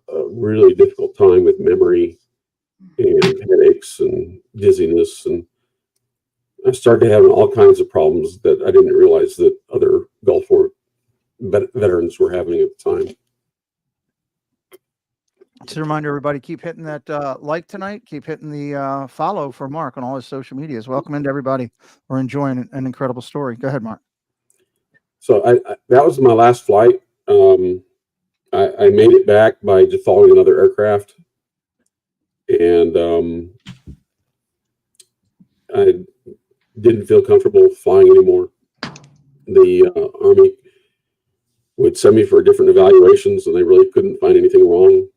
Speaker 7: a really difficult time with memory and headaches and dizziness, and I started having all kinds of problems that I didn't realize that other Gulf War veterans were having at the time.
Speaker 2: Just a reminder, everybody, keep hitting that like tonight. Keep hitting the follow for Mark on all his social medias. Welcome into everybody. We're enjoying an incredible story. Go ahead, Mark.
Speaker 7: So that was my last flight. I made it back by just following another aircraft, and I didn't feel comfortable flying anymore. The Army would send me for different evaluations, and they really couldn't find anything wrong.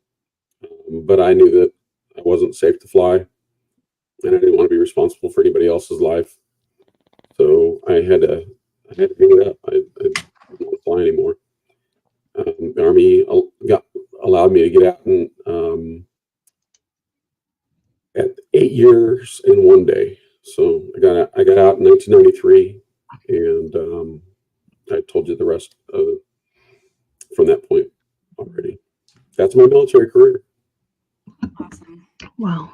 Speaker 7: But I knew that I wasn't safe to fly, and I didn't want to be responsible for anybody else's life. So I had to hang it up. I didn't want to fly anymore. The Army allowed me to get out at 8 years in 1 day. So I got out in 1993, and I told you the rest from that point already. That's my military career.
Speaker 6: Awesome.
Speaker 4: Wow.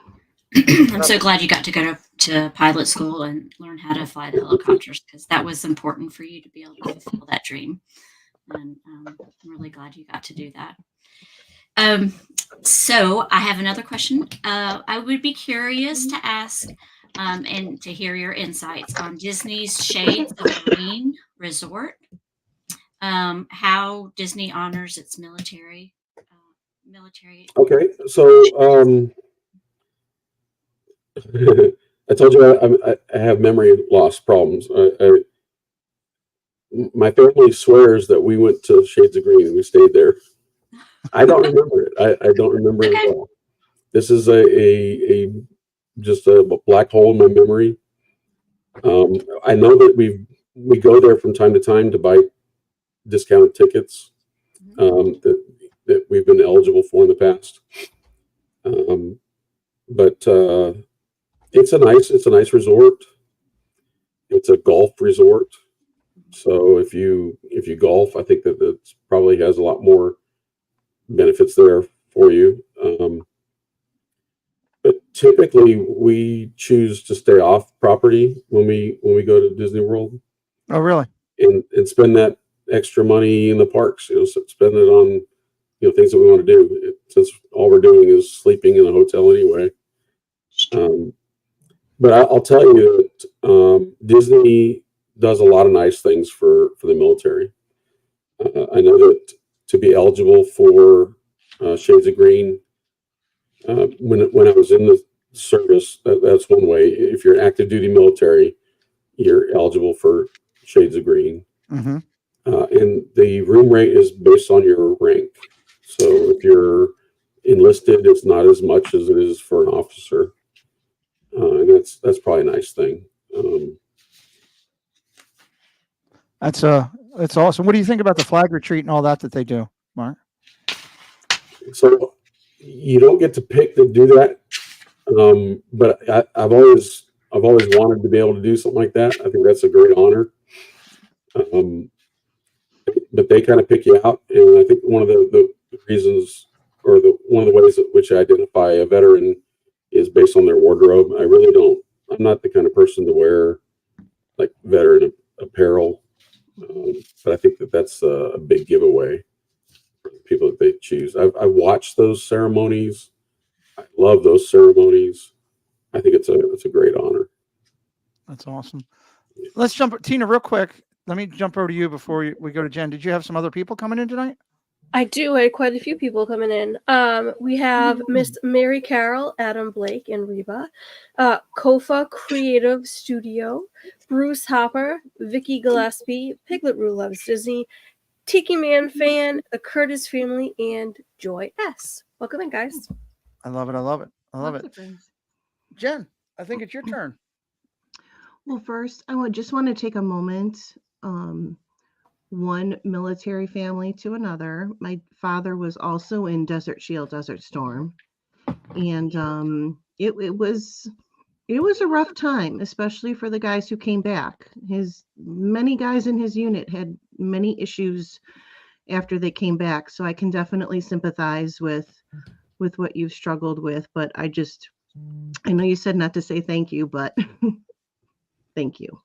Speaker 6: I'm so glad you got to go to pilot school and learn how to fly the helicopters, because that was important for you to be able to fulfill that dream. And I'm really glad you got to do that. So I have another question. I would be curious to ask and to hear your insights on Disney's Shades of Green Resort, how Disney honors its military military.
Speaker 7: Okay, so I told you I have memory loss problems. My family swears that we went to Shades of Green and we stayed there. I don't remember it. I don't remember it at all. This is a just a black hole in my memory. I know that we go there from time to time to buy discounted tickets that we've been eligible for in the past. But it's a nice resort. It's a golf resort. So if you golf, I think that it probably has a lot more benefits there for you. But typically we choose to stay off property when we go to Disney World.
Speaker 2: Oh, really?
Speaker 7: And spend that extra money in the parks. Spend it on things that we want to do. Since all we're doing is sleeping in a hotel anyway. But I'll tell you that Disney does a lot of nice things for the military. I know that to be eligible for Shades of Green, when I was in the service, that's one way. If you're active duty military, you're eligible for Shades of Green.
Speaker 2: Mm-hmm.
Speaker 7: And the room rate is based on your rank. So if you're enlisted, it's not as much as it is for an officer. And that's probably a nice thing.
Speaker 2: That's awesome. What do you think about the flag retreat and all that they do, Mark?
Speaker 7: So you don't get to pick to do that, but I've always wanted to be able to do something like that. I think that's a great honor. But they kind of pick you out, and I think one of the reasons, or one of the ways in which I identify a veteran is based on their wardrobe. I'm not the kind of person to wear like veteran apparel, but I think that's a big giveaway for the people that they choose. I watched those ceremonies. I love those ceremonies. I think it's a great honor.
Speaker 2: That's awesome. Let's jump, Tina, real quick. Let me jump over to you before we go to Jen. Did you have some other people coming in tonight?
Speaker 5: I do. I had quite a few people coming in. We have Miss Mary Carroll, Adam Blake, and Reba, Kofa Creative Studio, Bruce Hopper, Vicky Gillespie, Piglet Roo Loves Disney, Tiki Man Fan, the Curtis family, and Joy S. Welcome in, guys.
Speaker 2: I love it. I love it. I love
Speaker 4: Lots
Speaker 2: it.
Speaker 4: of friends.
Speaker 2: Jen, I think it's your turn.
Speaker 4: Well, first, I just want to take a moment. One military family to another. My father was also in Desert Shield, Desert Storm, and it was a rough time, especially for the guys who came back. Many guys in his unit had many issues after they came back, so I can definitely sympathize with what you've struggled with. But I know you said not to say thank you, but thank you,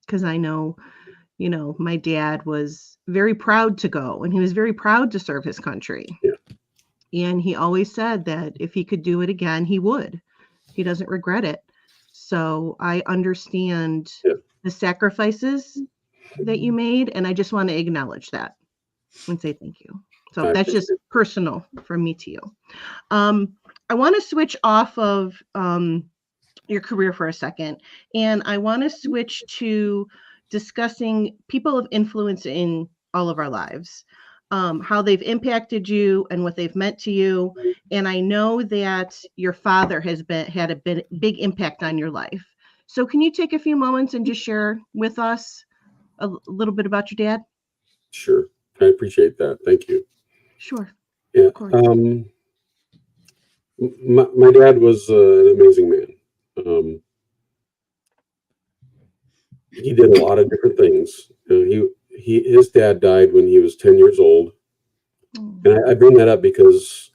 Speaker 4: because I know. My dad was very proud to go, and he was very proud to serve his country. Yeah. And he always said that if he could do it again, he would. He doesn't regret it. So I understand the sacrifices that you made, and I just want to acknowledge that and say thank you. So that's just personal from me to you. I want to switch off of your career for a second, and I want to switch to discussing people of influence in all of our lives, how they've impacted you and what they've meant to you. And I know that your father has had a big impact on your life. So can you take a few moments and just share with us a little bit about your dad?
Speaker 7: Sure. I appreciate that. Thank you.
Speaker 4: Sure.
Speaker 7: Yeah.
Speaker 4: Of course.
Speaker 7: My dad was an amazing man. He did a lot of different things. His dad died when he was 10 years old. And I bring that up because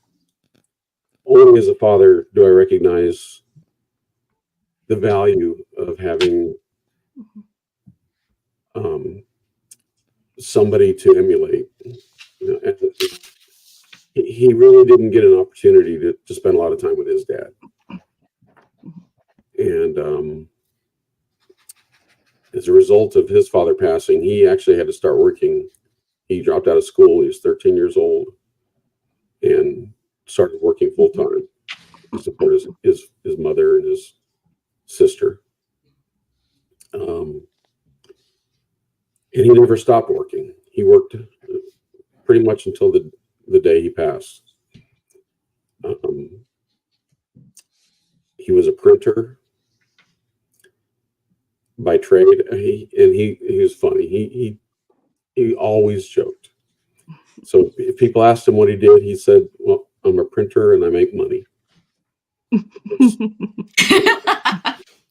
Speaker 7: only as a father do I recognize the value of having somebody to emulate. He really didn't get an opportunity to spend a lot of time with his dad. And as a result of his father passing, he actually had to start working. He dropped out of school. He was 13 years old. and started working full time to support his mother and his sister. And he never stopped working. He worked pretty much until the day he passed. He was a printer by trade. He was funny. He always joked. So if people asked him what he did, he said, "Well, I'm a printer and I make money."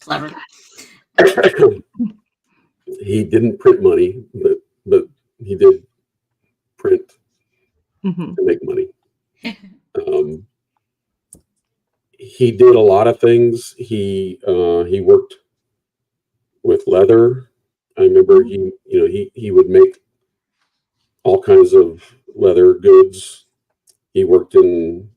Speaker 6: Clever.
Speaker 7: He didn't print money, but he did print to make money. He did a lot of things. He worked with leather. I remember he would make all kinds of leather goods. He worked in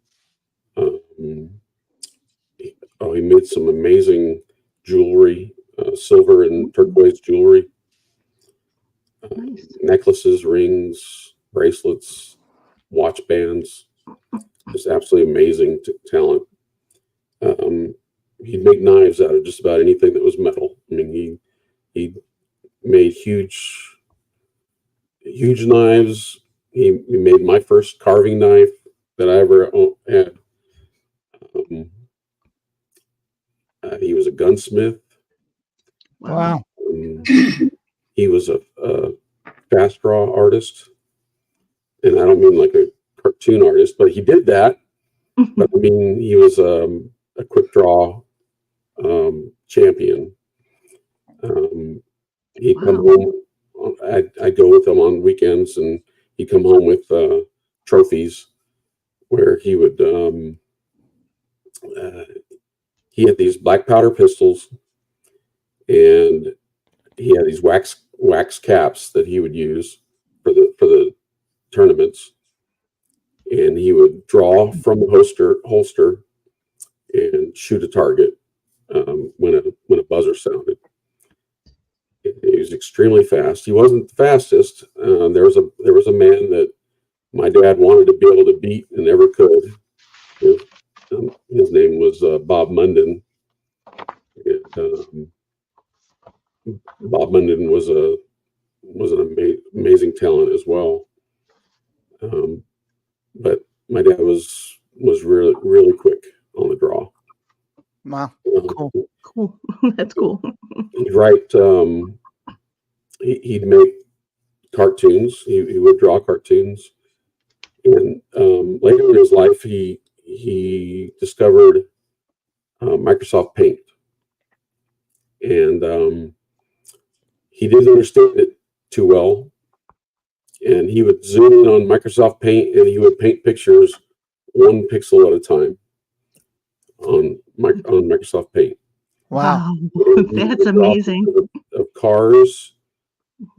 Speaker 7: he made some amazing jewelry, silver and turquoise jewelry, necklaces, rings, bracelets, watch bands. Just absolutely amazing talent. He'd make knives out of just about anything that was metal. I mean, he made huge knives. He made my first carving knife that I ever had. He was a gunsmith.
Speaker 2: Wow.
Speaker 7: He was a fast draw artist, and I don't mean like a cartoon artist, but he did that. But I mean, he was a quick draw champion. He'd come home. I'd go with him on weekends, and he'd come home with trophies where he would. He had these black powder pistols, and he had these wax caps that he would use for the tournaments. And he would draw from the holster and shoot a target when a buzzer sounded. He was extremely fast. He wasn't the fastest. There was a man that my dad wanted to be able to beat and never could. His name was Bob Munden. And, Bob Munden was an amazing talent as well. But my dad was really, really quick on the draw.
Speaker 2: Wow.
Speaker 4: Cool. That's cool.
Speaker 7: He'd write, he'd make cartoons. He would draw cartoons. And later in his life, he discovered Microsoft Paint. And he didn't understand it too well. And he would zoom in on Microsoft Paint, and he would paint pictures one pixel at a time on Microsoft Paint.
Speaker 2: Wow.
Speaker 4: That's amazing.
Speaker 7: Of cars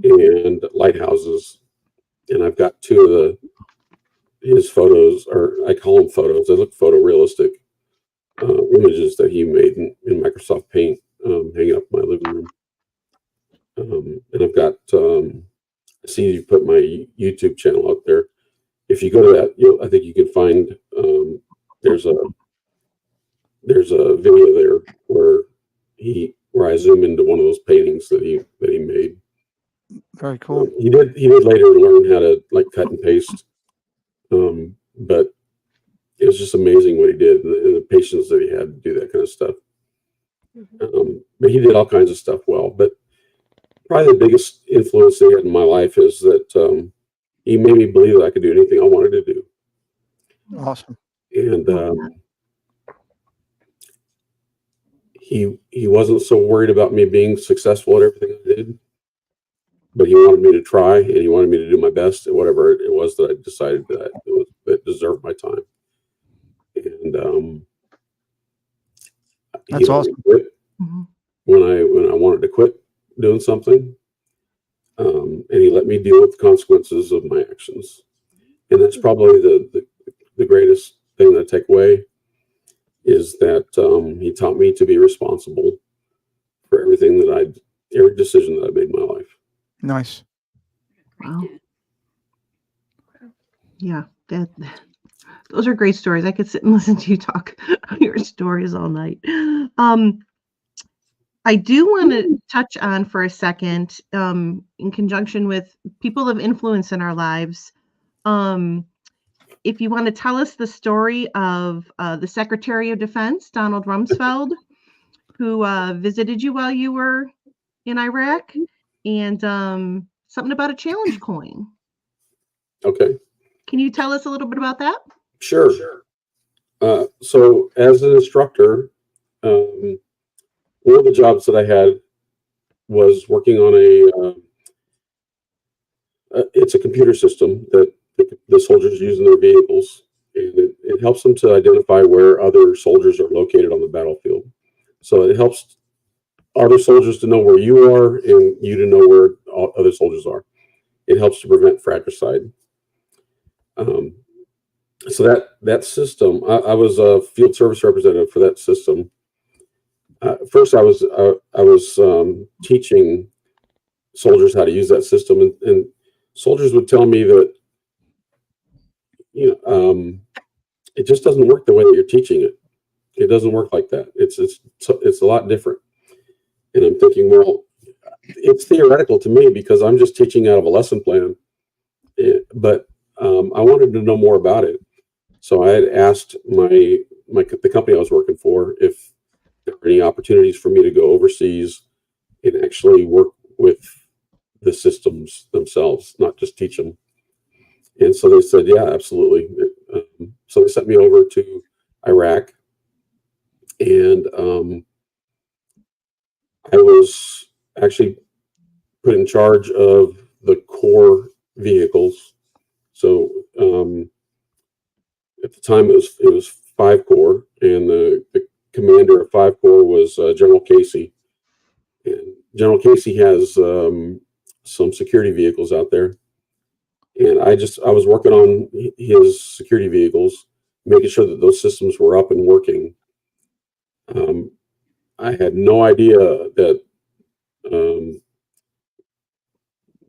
Speaker 7: and lighthouses. And I've got two of his photos, or I call them photos. They look photorealistic images that he made in Microsoft Paint, hanging up in my living room. And I've got, I see you put my YouTube channel out there. If you go to that, I think you can find, there's a video there where I zoom into one of those paintings that he made.
Speaker 2: Very cool.
Speaker 7: He did later learn how to like cut and paste, but it was just amazing what he did and the patience that he had to do that kind of stuff. But he did all kinds of stuff well. But probably the biggest influence they had in my life is that he made me believe that I could do anything I wanted to do.
Speaker 2: Awesome.
Speaker 7: And he wasn't so worried about me being successful at everything I did, but he wanted me to try, and he wanted me to do my best at whatever it was that I decided that deserved my time. And
Speaker 2: that's awesome.
Speaker 7: When I wanted to quit doing something, and he let me deal with the consequences of my actions. And that's probably the greatest thing that I take away is that he taught me to be responsible for every decision that I made in my life.
Speaker 2: Nice.
Speaker 4: Wow. Yeah, Those are great stories. I could sit and listen to you talk your stories all night. I do want to touch on for a second, in conjunction with people of influence in our lives. If you want to tell us the story of the Secretary of Defense, Donald Rumsfeld, who visited you while you were in Iraq, and something about a challenge coin.
Speaker 7: Okay.
Speaker 4: Can you tell us a little bit about that?
Speaker 7: Sure. So as an instructor, one of the jobs that I had was working on it's a computer system that the soldiers use in their vehicles, and it helps them to identify where other soldiers are located on the battlefield. So it helps other soldiers to know where you are and you to know where other soldiers are. It helps to prevent fratricide. So that system, I was a field service representative for that system. First, I was teaching soldiers how to use that system, and soldiers would tell me that it just doesn't work the way that you're teaching it. It doesn't work like that. It's a lot different. And I'm thinking, well, it's theoretical to me because I'm just teaching out of a lesson plan. But I wanted to know more about it. So I had asked the company I was working for if there were any opportunities for me to go overseas and actually work with the systems themselves, not just teach them. And so they said, yeah, absolutely. So they sent me over to Iraq, and I was actually put in charge of the core vehicles. So at the time it was 5 Corps, and the commander of 5 Corps was General Casey. And General Casey has some security vehicles out there. And I was working on his security vehicles, making sure that those systems were up and working. I had no idea that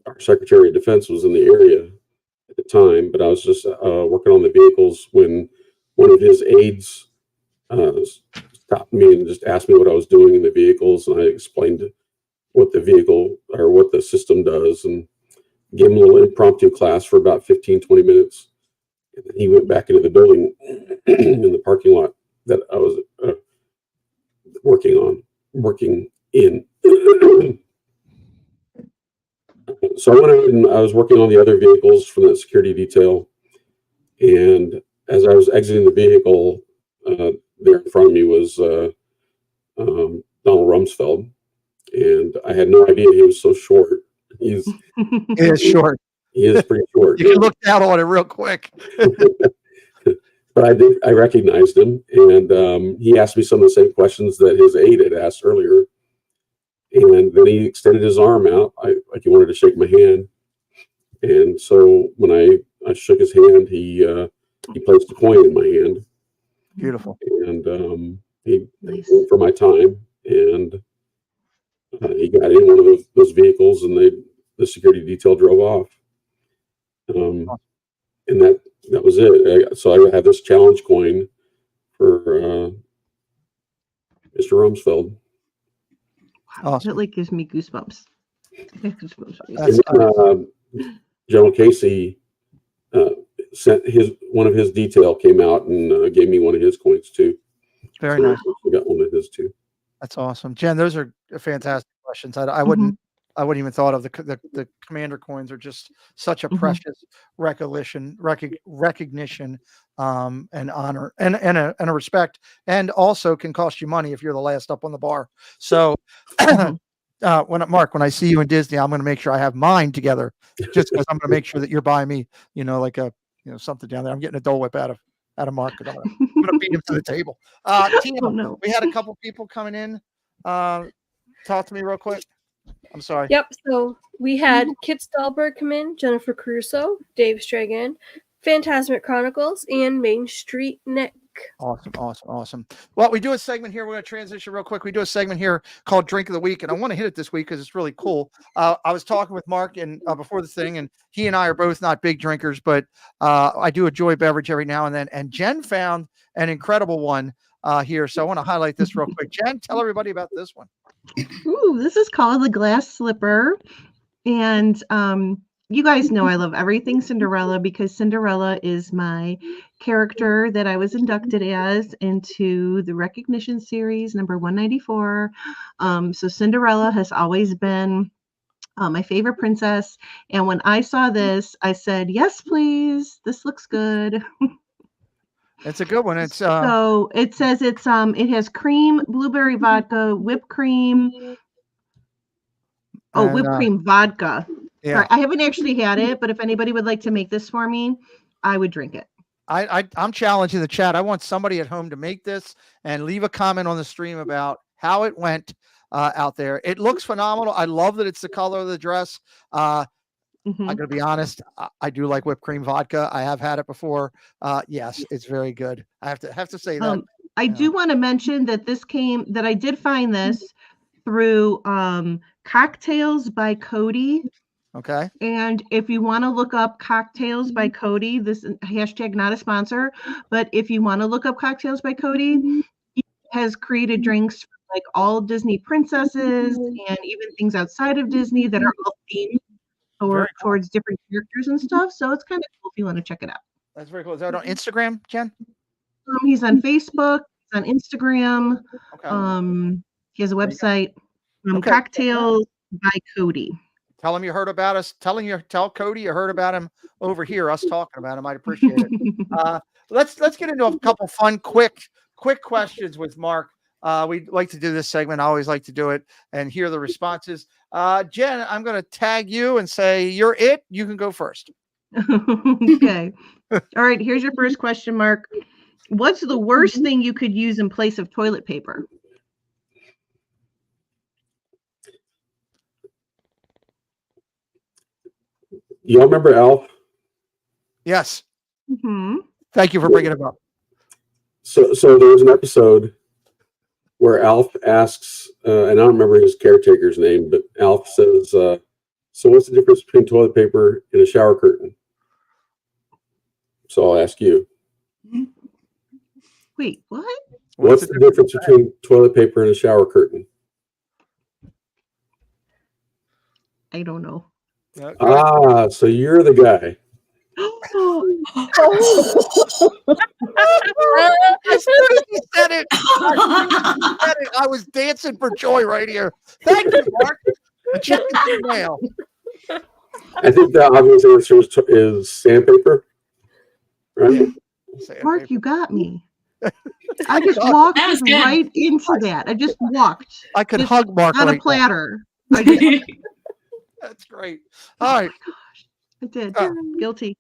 Speaker 7: our Secretary of Defense was in the area at the time, but I was just working on the vehicles when one of his aides stopped me and just asked me what I was doing in the vehicles, and I explained what the vehicle or what the system does, and gave him a little impromptu class for about 15-20 minutes. And then he went back into the building in the parking lot that I was working in. So I went ahead and I was working on the other vehicles from that security detail. And as I was exiting the vehicle, there in front of me was Donald Rumsfeld. And I had no idea he was so short. He
Speaker 2: is short.
Speaker 7: He is pretty short.
Speaker 2: You can look down on it real quick.
Speaker 7: But I recognized him, and he asked me some of the same questions that his aide had asked earlier. And then he extended his arm out, like he wanted to shake my hand. And so when I shook his hand, he placed a coin in my hand.
Speaker 2: Beautiful.
Speaker 7: And he thanked me for my time, and he got in one of those vehicles, and the security detail drove off. And that was it. So I had this challenge coin for Mr. Rumsfeld.
Speaker 4: Wow, awesome. It like gives me goosebumps.
Speaker 7: General Casey sent one of his detail came out and gave me one of his coins too.
Speaker 2: Very nice.
Speaker 7: I got one of his too.
Speaker 2: That's awesome, Jen. Those are fantastic questions. I wouldn't even thought of the commander coins are just such a precious recognition, and honor and a respect, and also can cost you money if you're the last up on the bar. So when I see you in Disney, I'm going to make sure I have mine together, just because I'm going to make sure that you're buying me, like something down there. I'm getting a Dole Whip out of Mark. I'm going to beat him to the table. Tina, we had a couple people coming in. Talk to me real quick. I'm sorry.
Speaker 5: Yep. So we had Kit Stahlberg come in, Jennifer Crusoe, Dave Stragan, Phantasmic Chronicles, and Main Street
Speaker 2: Awesome. Well, we do a segment here. We're going to transition real quick. We do a segment here called Drink of the Week, and I want to hit it this week because it's really cool. I was talking with Mark and before the thing, and he and I are both not big drinkers, but I do enjoy beverage every now and then. And Jen found an incredible one here, so I want to highlight this real quick. Jen, tell everybody about this one.
Speaker 4: Ooh, this is called the Glass Slipper, and you guys know I love everything Cinderella because Cinderella is my character that I was inducted as into the Recognition Series number 194. So Cinderella has always been my favorite princess. And when I saw this, I said, yes, please. This looks good.
Speaker 2: It's a good one. It's
Speaker 4: so it says it has cream, blueberry vodka, whipped cream. Oh, whipped cream vodka.
Speaker 2: Yeah.
Speaker 4: Sorry, I haven't actually had it, but if anybody would like to make this for me, I would drink it.
Speaker 2: I'm challenging the chat. I want somebody at home to make this and leave a comment on the stream about how it went out there. It looks phenomenal. I love that it's the color of the dress. I'm going to be honest. I do like whipped cream vodka. I have had it before. Yes, it's very good. I have to say that.
Speaker 4: I do want to mention that I did find this through Cocktails by Cody.
Speaker 2: Okay.
Speaker 4: And if you want to look up Cocktails by Cody, this hashtag not a sponsor, but if you want to look up Cocktails by Cody, he has created drinks for like all Disney princesses and even things outside of Disney that are all themed towards different characters and stuff. So it's kind of cool if you want to check it out.
Speaker 2: That's very cool. Is that on Instagram, Jen?
Speaker 4: He's on Facebook, he's on Instagram.
Speaker 2: Okay.
Speaker 4: He has a website. Cocktails by Cody.
Speaker 2: Tell him you heard about us. Tell Cody you heard about him over here. Us talking about him. I'd appreciate it. Let's get into a couple fun, quick questions with Mark. We'd like to do this segment. I always like to do it and hear the responses. Jen, I'm going to tag you and say you're it. You can go first.
Speaker 4: Okay. All right. Here's your first question, Mark. What's the worst thing you could use in place of toilet paper?
Speaker 7: Y'all remember Alf?
Speaker 2: Yes.
Speaker 4: Mm-hmm.
Speaker 2: Thank you for bringing it up.
Speaker 7: So there was an episode where Alf asks, and I don't remember his caretaker's name, but Alf says, so what's the difference between toilet paper and a shower curtain? So I'll ask you.
Speaker 4: Wait, what?
Speaker 7: What's the difference between toilet paper and a shower curtain?
Speaker 4: I don't know.
Speaker 7: So you're the guy.
Speaker 2: As soon as he said it, I was dancing for joy right here. Thank you, Mark. Check the email.
Speaker 7: I think the obvious answer is sandpaper. Right?
Speaker 4: Mark, you got me. I just walked right into that. I just walked.
Speaker 2: I could hug Mark
Speaker 4: on
Speaker 2: right
Speaker 4: a platter.
Speaker 2: That's great. All right.
Speaker 4: Oh my gosh, I did. Guilty.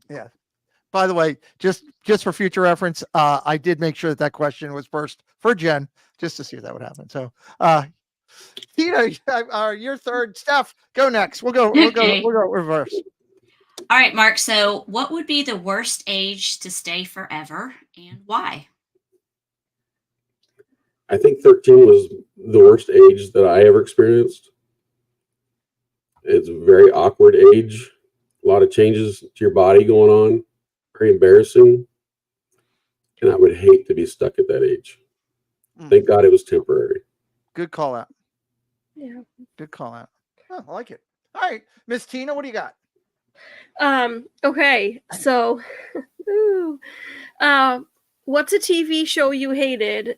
Speaker 2: Yeah. By the way, just for future reference, I did make sure that question was first for Jen, just to see if that would happen. So, Tina, your third. Steph, go next. We'll go reverse.
Speaker 6: All right, Mark. So, what would be the worst age to stay forever, and why?
Speaker 7: I think 13 was the worst age that I ever experienced. It's a very awkward age. A lot of changes to your body going on. Very embarrassing. And I would hate to be stuck at that age. Thank God it was temporary.
Speaker 2: Good call out.
Speaker 5: Yeah.
Speaker 2: Good call out. Oh, I like it. All right. Miss Tina, what do you got?
Speaker 5: Okay. So, what's a TV show you hated?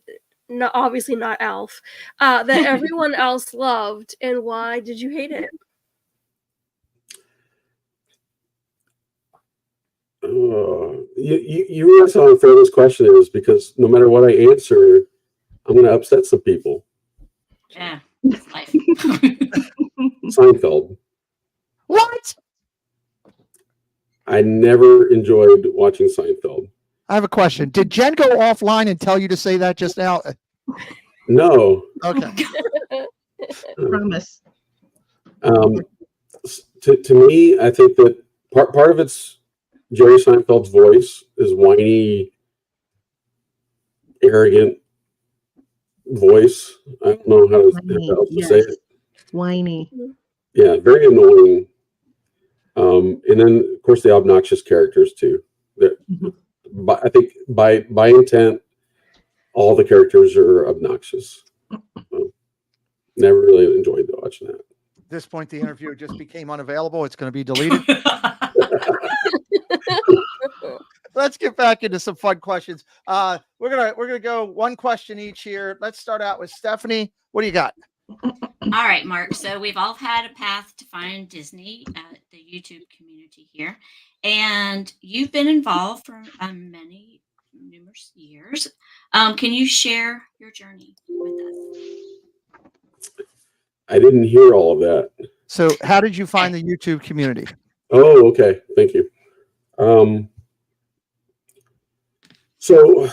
Speaker 5: No, obviously not Alf. That everyone else loved, and why did you hate it?
Speaker 7: You realize how unfair this question is because no matter what I answer, I'm going to upset some people.
Speaker 6: Yeah. Life.
Speaker 7: Seinfeld.
Speaker 2: What?
Speaker 7: I never enjoyed watching Seinfeld.
Speaker 2: I have a question. Did Jen go offline and tell you to say that just now?
Speaker 7: No.
Speaker 2: Okay.
Speaker 4: Promise.
Speaker 7: To me, I think that part of it's Jerry Seinfeld's voice, his whiny, arrogant voice. I don't know how else to say it.
Speaker 4: Whiny.
Speaker 7: Yeah, very annoying. And then of course the obnoxious characters too. But I think by intent, all the characters are obnoxious. Never really enjoyed watching that.
Speaker 2: At this point, the interview just became unavailable. It's going to be deleted. Let's get back into some fun questions. We're gonna go one question each here. Let's start out with Stephanie. What do you got?
Speaker 6: All right, Mark. So we've all had a path to find Disney at the YouTube community here, and you've been involved for numerous years. Can you share your journey with us?
Speaker 7: I didn't hear all of that.
Speaker 2: So, how did you find the YouTube community?
Speaker 7: Oh, okay. Thank you. So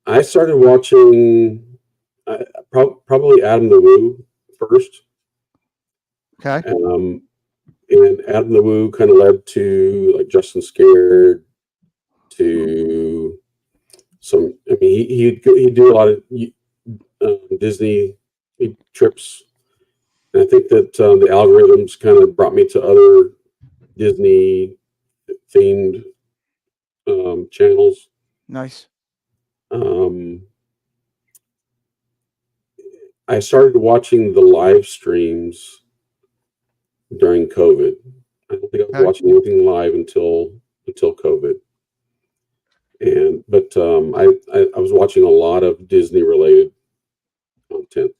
Speaker 7: I started watching probably Adam the Woo first.
Speaker 2: Okay.
Speaker 7: And Adam the Woo kind of led to like Justin Scared, to some. I mean, he'd do a lot of Disney trips. And I think that the algorithms kind of brought me to other Disney themed channels.
Speaker 2: Nice.
Speaker 7: I started watching the live streams during COVID. I don't think I was watching anything live until COVID. But I was watching a lot of Disney related content,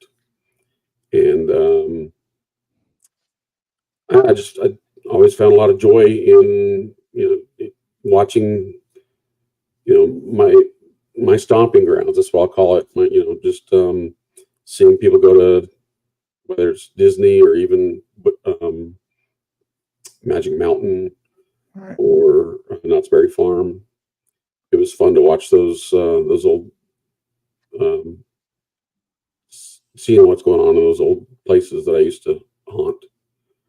Speaker 7: and I always found a lot of joy in watching my stomping grounds. That's what I'll call it. Just seeing people go to, whether it's Disney or even Magic Mountain or Knott's Berry Farm. It was fun to watch those old, seeing what's going on in those old places that I used to haunt.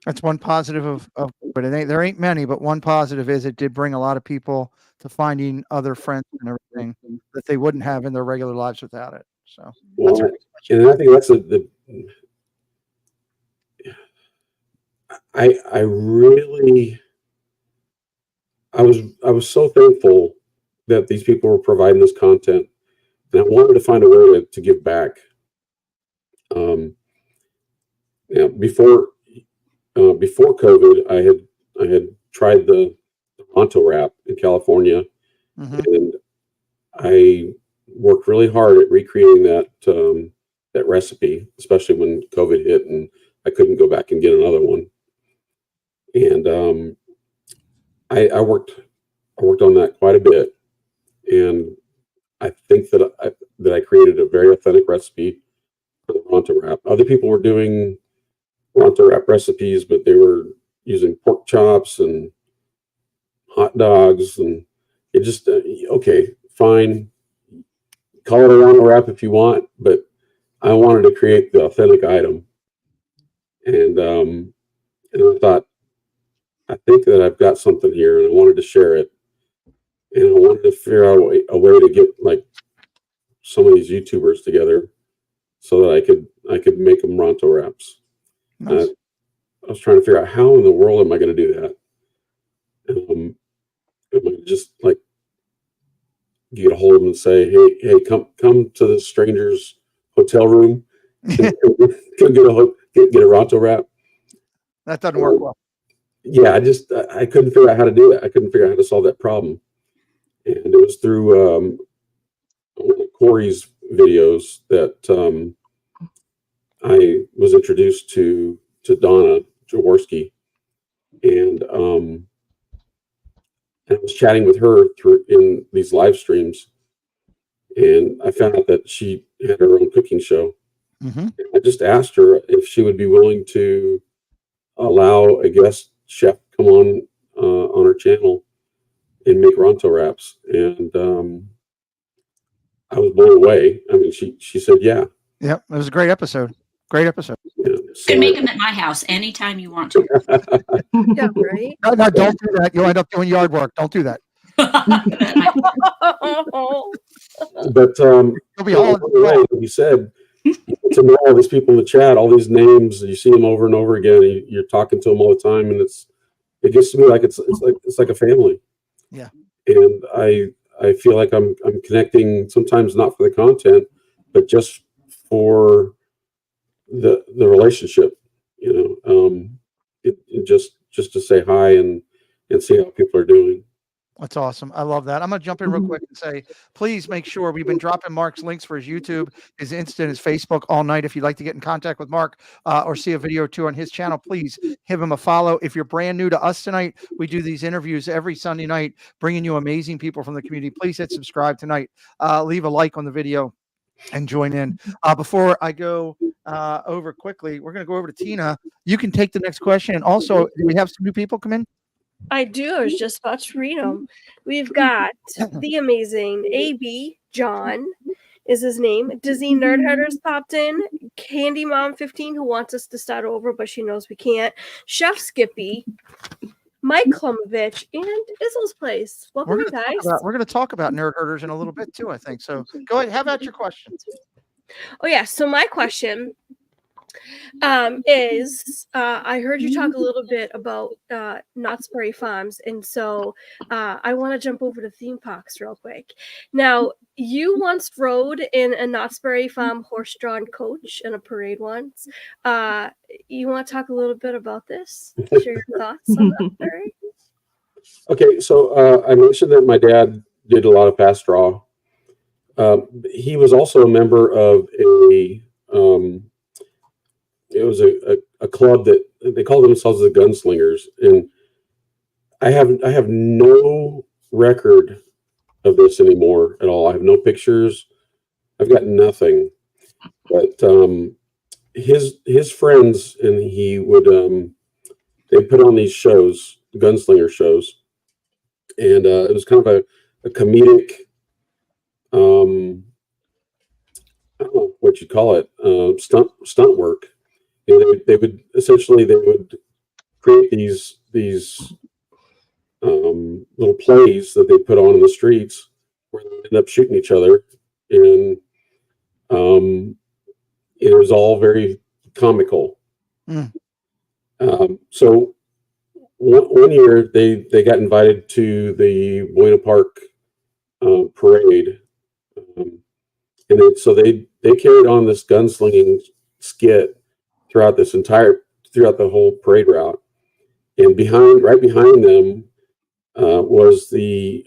Speaker 2: That's one positive of but there ain't many, but one positive is it did bring a lot of people to finding other friends and everything that they wouldn't have in their regular lives without it. So,
Speaker 7: well, and I think that's I was so thankful that these people were providing this content, and I wanted to find a way to give back. Before COVID, I had tried the Ronto wrap in California, and I worked really hard at recreating that recipe, especially when COVID hit and I couldn't go back and get another one. And I worked on that quite a bit, and I think that I created a very authentic recipe for the Ronto wrap. Other people were doing Ronto wrap recipes, but they were using pork chops and hot dogs, and it just okay, fine, call it a Ronto wrap if you want, but I wanted to create the authentic item, and I thought, I think that I've got something here, and I wanted to share it, and I wanted to figure out a way to get like some of these YouTubers together so that I could make them Ronto wraps. Nice. I was trying to figure out how in the world am I going to do that? Am I just like get a hold of them and say, hey, come to the stranger's hotel room, get a Ronto wrap?
Speaker 2: That doesn't work well.
Speaker 7: Yeah, I couldn't figure out how to do it. I couldn't figure out how to solve that problem, and it was through Corey's videos that I was introduced to Donna Jaworski, and I was chatting with her in these live streams, and I found out that she had her own cooking show. I just asked her if she would be willing to allow a guest chef come on her channel and make Ronto wraps, and I was blown away. I mean, she said, yeah.
Speaker 2: Yep, it was a great episode. Great episode.
Speaker 7: Yeah,
Speaker 6: You can make them at my house anytime you want to.
Speaker 5: Yeah, right.
Speaker 2: No, don't do that. You'll end up doing yard work. Don't do that.
Speaker 7: But
Speaker 2: You'll be all
Speaker 7: like you said, you get to know all these people in the chat, all these names, you see them over and over again. You're talking to them all the time, and it gets to me like it's like a family.
Speaker 2: Yeah.
Speaker 7: And I feel like I'm connecting, sometimes not for the content, but just for the relationship. It just to say hi and see how people are doing.
Speaker 2: That's awesome. I love that. I'm going to jump in real quick and say, please make sure we've been dropping Mark's links for his YouTube, his Insta, his Facebook all night. If you'd like to get in contact with Mark or see a video or two on his channel, please give him a follow. If you're brand new to us tonight, we do these interviews every Sunday night, bringing you amazing people from the community. Please hit subscribe tonight. Leave a like on the video and join in. Before I go over quickly, we're going to go over to Tina. You can take the next question. And also, do we have some new people come in?
Speaker 5: I do. I was just about to read them. We've got the amazing AB John is his name. Disney Nerd Headers popped in. Candy Mom 15 who wants us to start over, but she knows we can't. Chef Skippy, Mike Klomovich, and Izzle's Place. Welcome, guys.
Speaker 2: We're going to talk about Nerd Herders in a little bit too, I think. So go ahead. How about your questions?
Speaker 5: Oh yeah. So my question is I heard you talk a little bit about Knott's Berry Farms, and so I want to jump over to theme parks real quick. Now, you once rode in a Knott's Berry Farm horse-drawn coach in a parade once. You want to talk a little bit about this? Share your thoughts on Knott's Berry?
Speaker 7: Okay, so I mentioned that my dad did a lot of fast draw. He was also a member of it was a club that they called themselves the Gunslingers, and I have no record of this anymore at all. I have no pictures. I've got nothing. But his friends and he would they put on these shows, gunslinger shows, and it was kind of a comedic, I don't know what you call it, stunt work. And they would create these little plays that they put on in the streets where they end up shooting each other, and it was all very comical. So one year they got invited to the Buena Park parade, and so they carried on this gunslinging skit throughout the whole parade route, and right behind them was the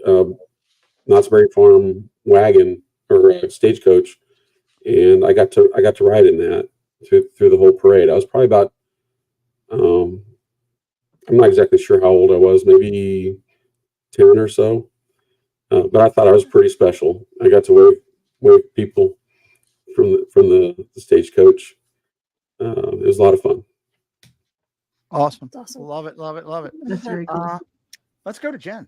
Speaker 7: Knott's Berry Farm wagon or stagecoach, and I got to ride in that through the whole parade. I was probably about I'm not exactly sure how old I was, maybe 10 or so, but I thought I was pretty special. I got to wave people from the stagecoach. It was a lot of fun.
Speaker 2: Awesome.
Speaker 5: That's awesome.
Speaker 2: Love it.
Speaker 4: That's very cool.
Speaker 2: Let's go to Jen.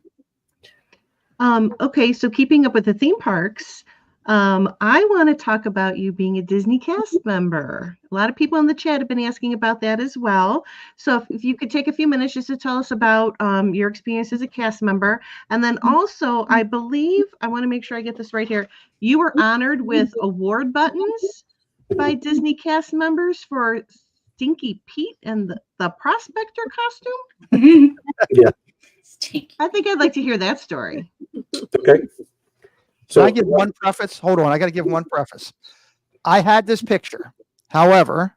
Speaker 4: Okay, so keeping up with the theme parks, I want to talk about you being a Disney cast member. A lot of people in the chat have been asking about that as well. So if you could take a few minutes just to tell us about your experience as a cast member. And then also, I believe, I want to make sure I get this right here, you were honored with award buttons by Disney cast members for Stinky Pete and the Prospector costume.
Speaker 7: Yeah.
Speaker 4: I think I'd like to hear that story.
Speaker 7: Okay.
Speaker 2: So I give one preface. Hold on. I got to give one preface. I had this picture. However,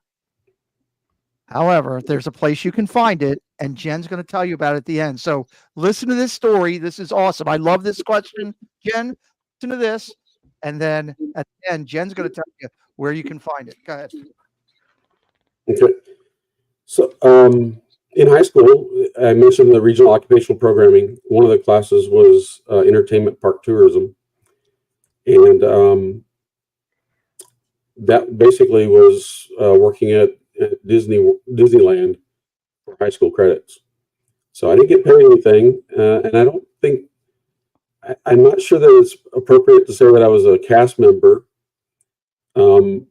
Speaker 2: there's a place you can find it, and Jen's going to tell you about it at the end. So listen to this story. This is awesome. I love this question, Jen. Listen to this. And then at the end, Jen's going to tell you where you can find it. Go ahead.
Speaker 7: Okay. So in high school, I mentioned the regional occupational programming. One of the classes was entertainment park tourism. And that basically was working at Disneyland for high school credits. So I didn't get paid anything, and I don't think I'm not sure that it's appropriate to say that I was a cast member. And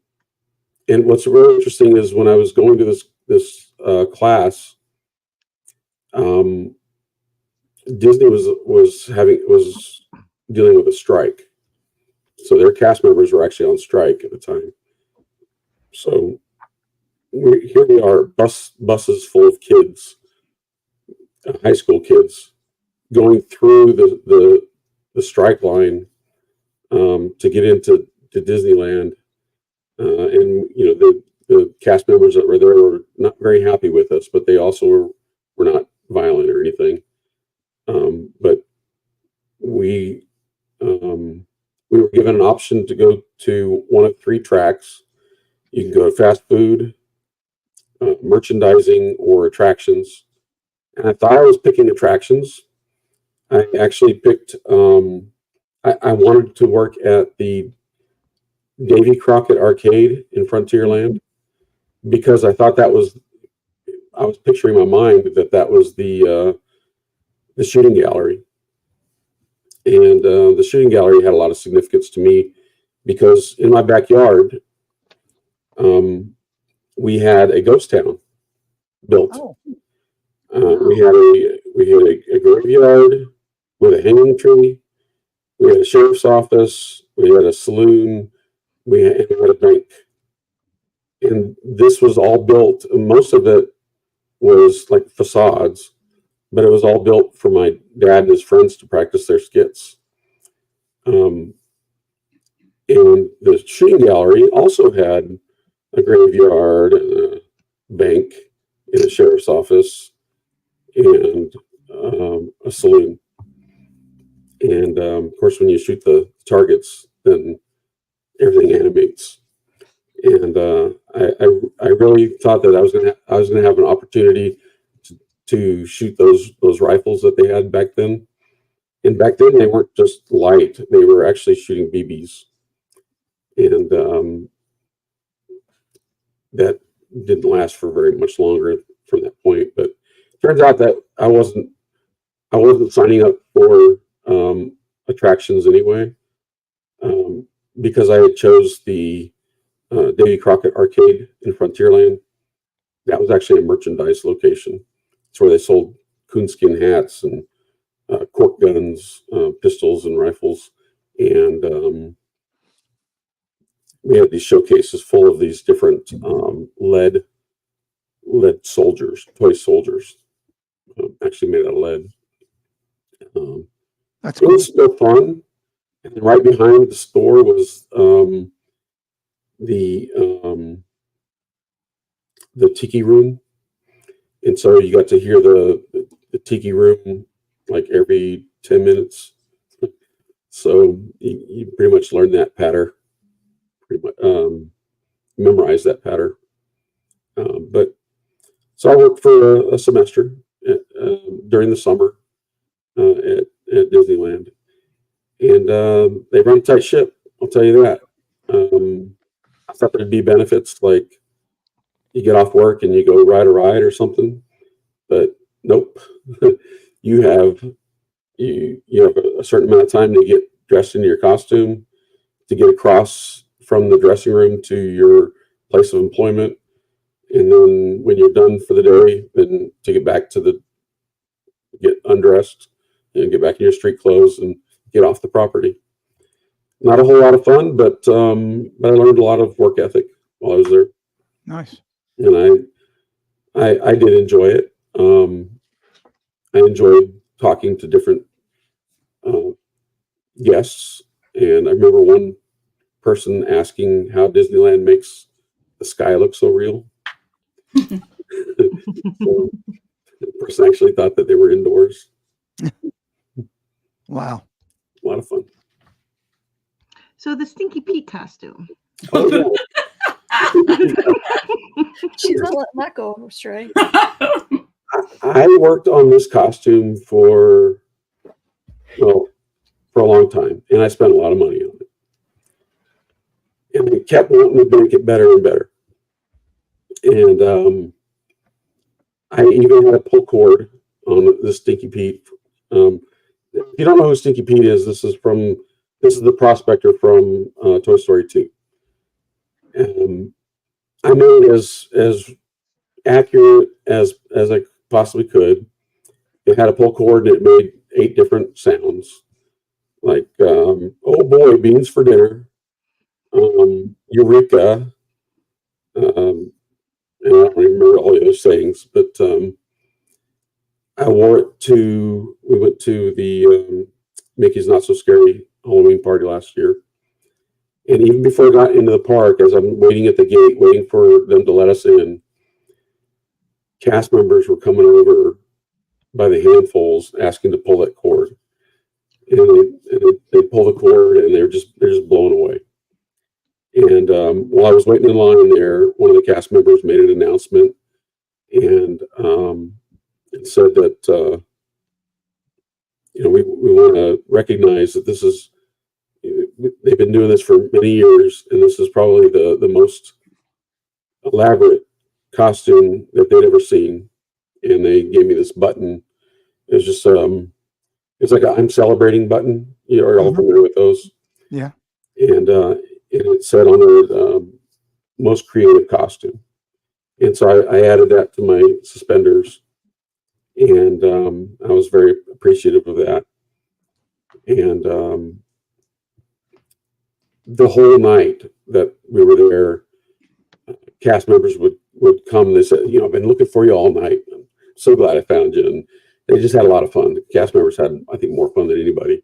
Speaker 7: what's really interesting is when I was going to this class, Disney was dealing with a strike, so their cast members were actually on strike at the time. So here we are, buses full of kids, high school kids, going through the strike line to get into Disneyland, and the cast members that were there were not very happy with us, but they also were not violent or anything. But we were given an option to go to one of 3 tracks. You can go to fast food, merchandising, or attractions. And I thought I was picking attractions. I actually picked, I wanted to work at the Davy Crockett Arcade in Frontierland, because I thought I was picturing in my mind that was the shooting gallery. And the shooting gallery had a lot of significance to me, because in my backyard, we had a ghost town built.
Speaker 2: Oh.
Speaker 7: We had a graveyard with a hanging tree. We had a sheriff's office. We had a saloon. We had a bank. And this was all built, and most of it was like facades, but it was all built for my dad and his friends to practice their skits. And the shooting gallery also had a graveyard, and a bank, and a sheriff's office, and a saloon. And of course, when you shoot the targets, then everything animates. And I really thought that I was gonna have an opportunity to shoot those rifles that they had back then. And back then they weren't just light; they were actually shooting BBs. And that didn't last for very much longer from that point. But it turns out that I wasn't signing up for attractions anyway, because I had chose the Davy Crockett Arcade in Frontierland. That was actually a merchandise location. It's where they sold coonskin hats and cork guns, pistols, and rifles. And we had these showcases full of these different lead soldiers, toy soldiers, actually made out of lead.
Speaker 2: That's
Speaker 7: It
Speaker 2: cool.
Speaker 7: was still fun. And then right behind the store was the tiki room, and so you got to hear the tiki room like every 10 minutes. So you pretty much learn that patter, pretty much memorize that patter. But so I worked for a semester during the summer at Disneyland, and they run a tight ship, I'll tell you that. I thought there'd be benefits like you get off work and you go ride a ride or something, but nope. you have a certain amount of time to get dressed into your costume, to get across from the dressing room to your place of employment, and then when you're done for the day, then to get undressed and get back in your street clothes and get off the property. Not a whole lot of fun, but I learned a lot of work ethic while I was there.
Speaker 2: Nice.
Speaker 7: And I did enjoy it. I enjoyed talking to different guests, and I remember one person asking how Disneyland makes the sky look so real. So the person actually thought that they were indoors.
Speaker 2: Wow.
Speaker 7: A lot of fun.
Speaker 4: So the Stinky Pete costume.
Speaker 7: Oh, yeah.
Speaker 5: She's not letting that go astray.
Speaker 7: I worked on this costume for a long time, and I spent a lot of money on it. And they kept wanting to make it better and better. And I even had a pull cord on the Stinky Pete. If you don't know who Stinky Pete is, this is the prospector from Toy Story 2. I made it as accurate as I possibly could. it had a pull cord and it made 8 different sounds, like oh boy, beans for dinner, eureka, and I don't remember all the other sayings, but I wore it to. We went to the Mickey's Not So Scary Halloween party last year. And even before I got into the park, as I'm waiting at the gate, waiting for them to let us in, cast members were coming over by the handfuls asking to pull that cord. And they pull the cord and they're just blown away. And while I was waiting in line there, one of the cast members made an announcement and it said that we want to recognize that this is, they've been doing this for many years, and this is probably the most elaborate costume that they'd ever seen. And they gave me this button. It's just it's like a I'm celebrating button. You're all familiar with those.
Speaker 2: Yeah.
Speaker 7: And it said on there most creative costume. And so I added that to my suspenders, and I was very appreciative of that. And the whole night that we were there, cast members would come. They said, I've been looking for you all night. I'm so glad I found you. And they just had a lot of fun. The cast members had, I think, more fun than anybody.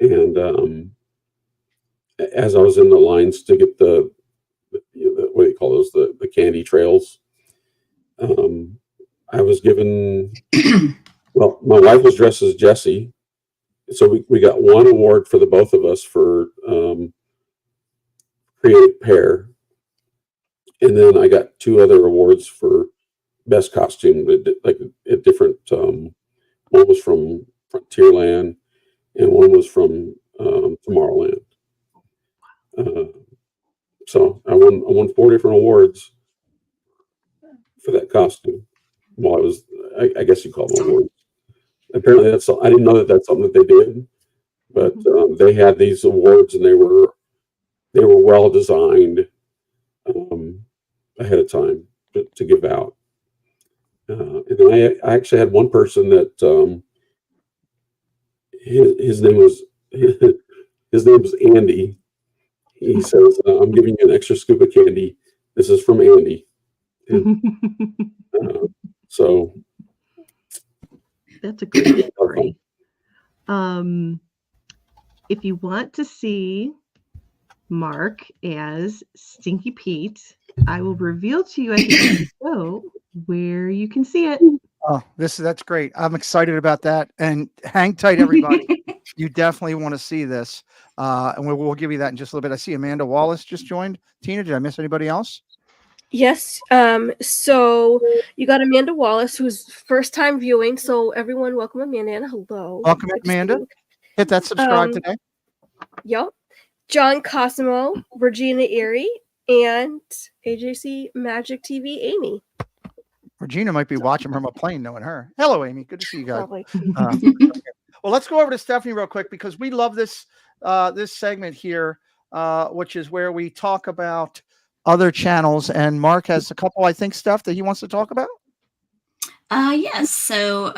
Speaker 7: And as I was in the lines to get the what do you call those, the candy trails, I was given, well, my wife was dressed as Jessie. So we got one award for the both of us for creative pair. And then I got 2 other awards for best costume, like at different, one was from Frontierland and one was from Tomorrowland. So I won 4 different awards for that costume. While I was, I guess you call them awards. Apparently I didn't know that's something that they did, but they had these awards and they were well designed ahead of time to give out. And then I actually had one person that his name was Andy. He says, "I'm giving you an extra scoop of candy. This is from Andy." And, so
Speaker 4: that's a great story. If you want to see Mark as Stinky Pete, I will reveal to you at the end of the show where you can see it.
Speaker 2: Oh, that's great. I'm excited about that. And hang tight, everybody. You definitely want to see this. And we'll give you that in just a little bit. I see Amanda Wallace just joined. Tina, did I miss anybody else?
Speaker 5: Yes. So you got Amanda Wallace, who's first time viewing. So everyone, welcome Amanda and hello.
Speaker 2: Welcome, Amanda. Hit that subscribe today.
Speaker 5: Yep. John Cosimo, Regina Erie, and AJC Magic TV Amy.
Speaker 2: Regina might be watching from a plane, knowing her. Hello, Amy. Good to see you guys.
Speaker 5: Probably.
Speaker 2: Well, let's go over to Stephanie real quick because we love this this segment here, which is where we talk about other channels. And Mark has a couple, I think, stuff that he wants to talk about.
Speaker 6: Yes. So,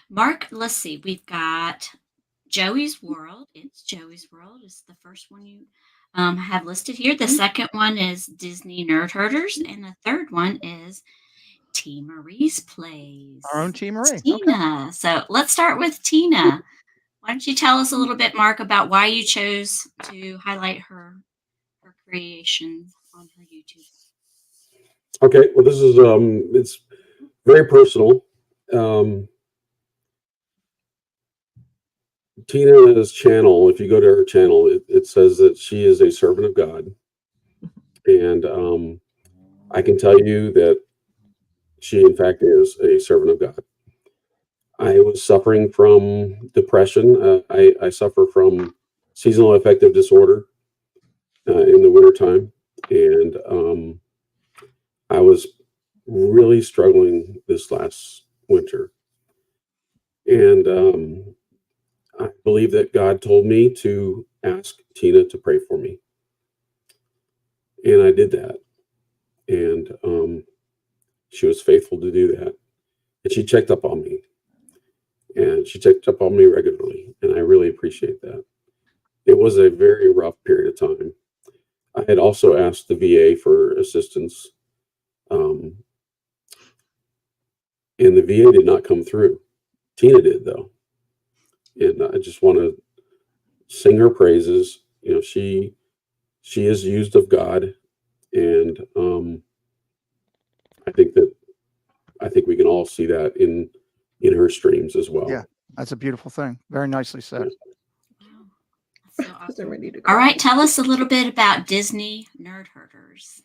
Speaker 6: Mark, let's see. We've got Joey's World. It's Joey's World. It's the first one you have listed here. The second one is Disney Nerd Herders, and the third one is T. Marie's Plays.
Speaker 2: Our own T. Marie.
Speaker 6: Tina. Okay. So let's start with Tina. Why don't you tell us a little bit, Mark, about why you chose to highlight her creation on her YouTube?
Speaker 7: Okay, well, this is it's very personal. Tina's channel, if you go to her channel, it says that she is a servant of God, and I can tell you that she, in fact, is a servant of God. I was suffering from depression. I suffer from seasonal affective disorder in the wintertime. And I was really struggling this last winter. And I believe that God told me to ask Tina to pray for me. And I did that. And she was faithful to do that. And she checked up on me. and she checked up on me regularly, and I really appreciate that. It was a very rough period of time. I had also asked the VA for assistance, and the VA did not come through. Tina did, though, and I just want to sing her praises. You know, she is used of God, and I think we can all see that in her streams as well.
Speaker 2: Yeah, that's a beautiful thing. Very nicely said.
Speaker 6: So awesome. All right, tell us a little bit about Disney Nerd Herders.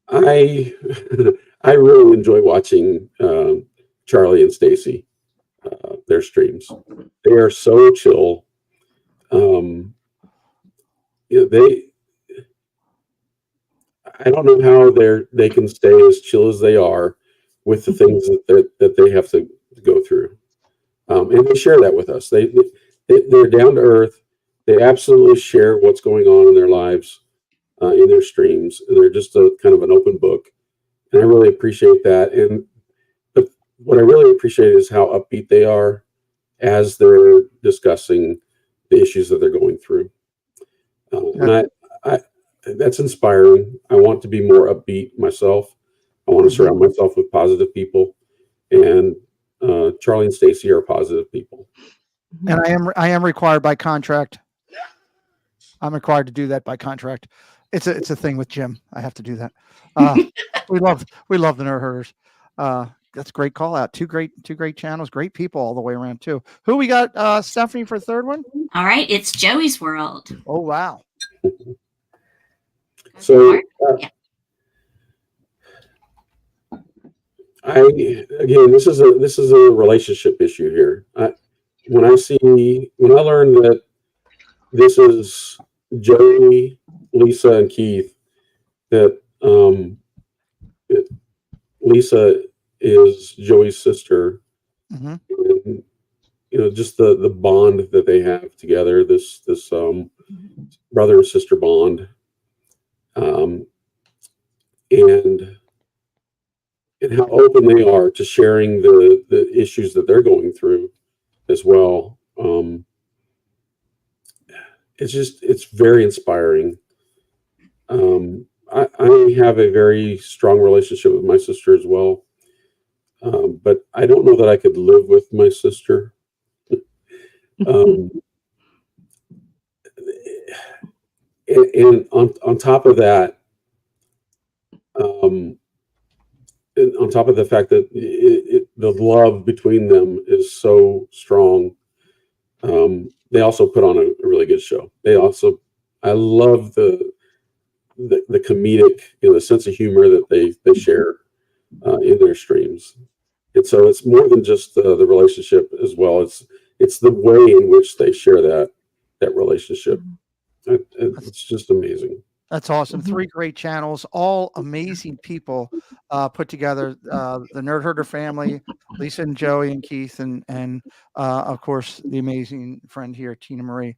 Speaker 7: I really enjoy watching Charlie and Stacy, their streams. They are so chill. You know, I don't know how they can stay as chill as they are with the things that they have to go through, and they share that with us. They're down to earth. They absolutely share what's going on in their lives, in their streams. And they're just a kind of an open book, and I really appreciate that. But what I really appreciate is how upbeat they are as they're discussing the issues that they're going through. And that's inspiring. I want to be more upbeat myself. I want to surround myself with positive people, and Charlie and Stacy are positive people.
Speaker 2: And I am required by contract. I'm required to do that by contract. It's a thing with Jim. I have to do that. We love the Nerd Herders. That's a great call out. Two great channels, great people all the way around too. Who we got, Stephanie, for third one?
Speaker 6: All right, it's Joey's World.
Speaker 2: Oh wow.
Speaker 7: So
Speaker 6: Yeah.
Speaker 7: This is a relationship issue here. When I learn that this is Joey, Lisa, and Keith, that Lisa is Joey's sister,
Speaker 2: Mm-hmm.
Speaker 7: and, you know, just the bond that they have together, this brother and sister bond, and how open they are to sharing the issues that they're going through as well. It's very inspiring. I have a very strong relationship with my sister as well. But I don't know that I could live with my sister. And on top of that, and on top of the fact that the love between them is so strong, they also put on a really good show. I love the comedic, you know, the sense of humor that they share in their streams. And so it's more than just the relationship as well. It's the way in which they share that relationship. It's just amazing.
Speaker 2: That's awesome. Three great channels, all amazing people put together. The Nerd Herder family, Lisa and Joey and Keith, and of course the amazing friend here, Tina Marie.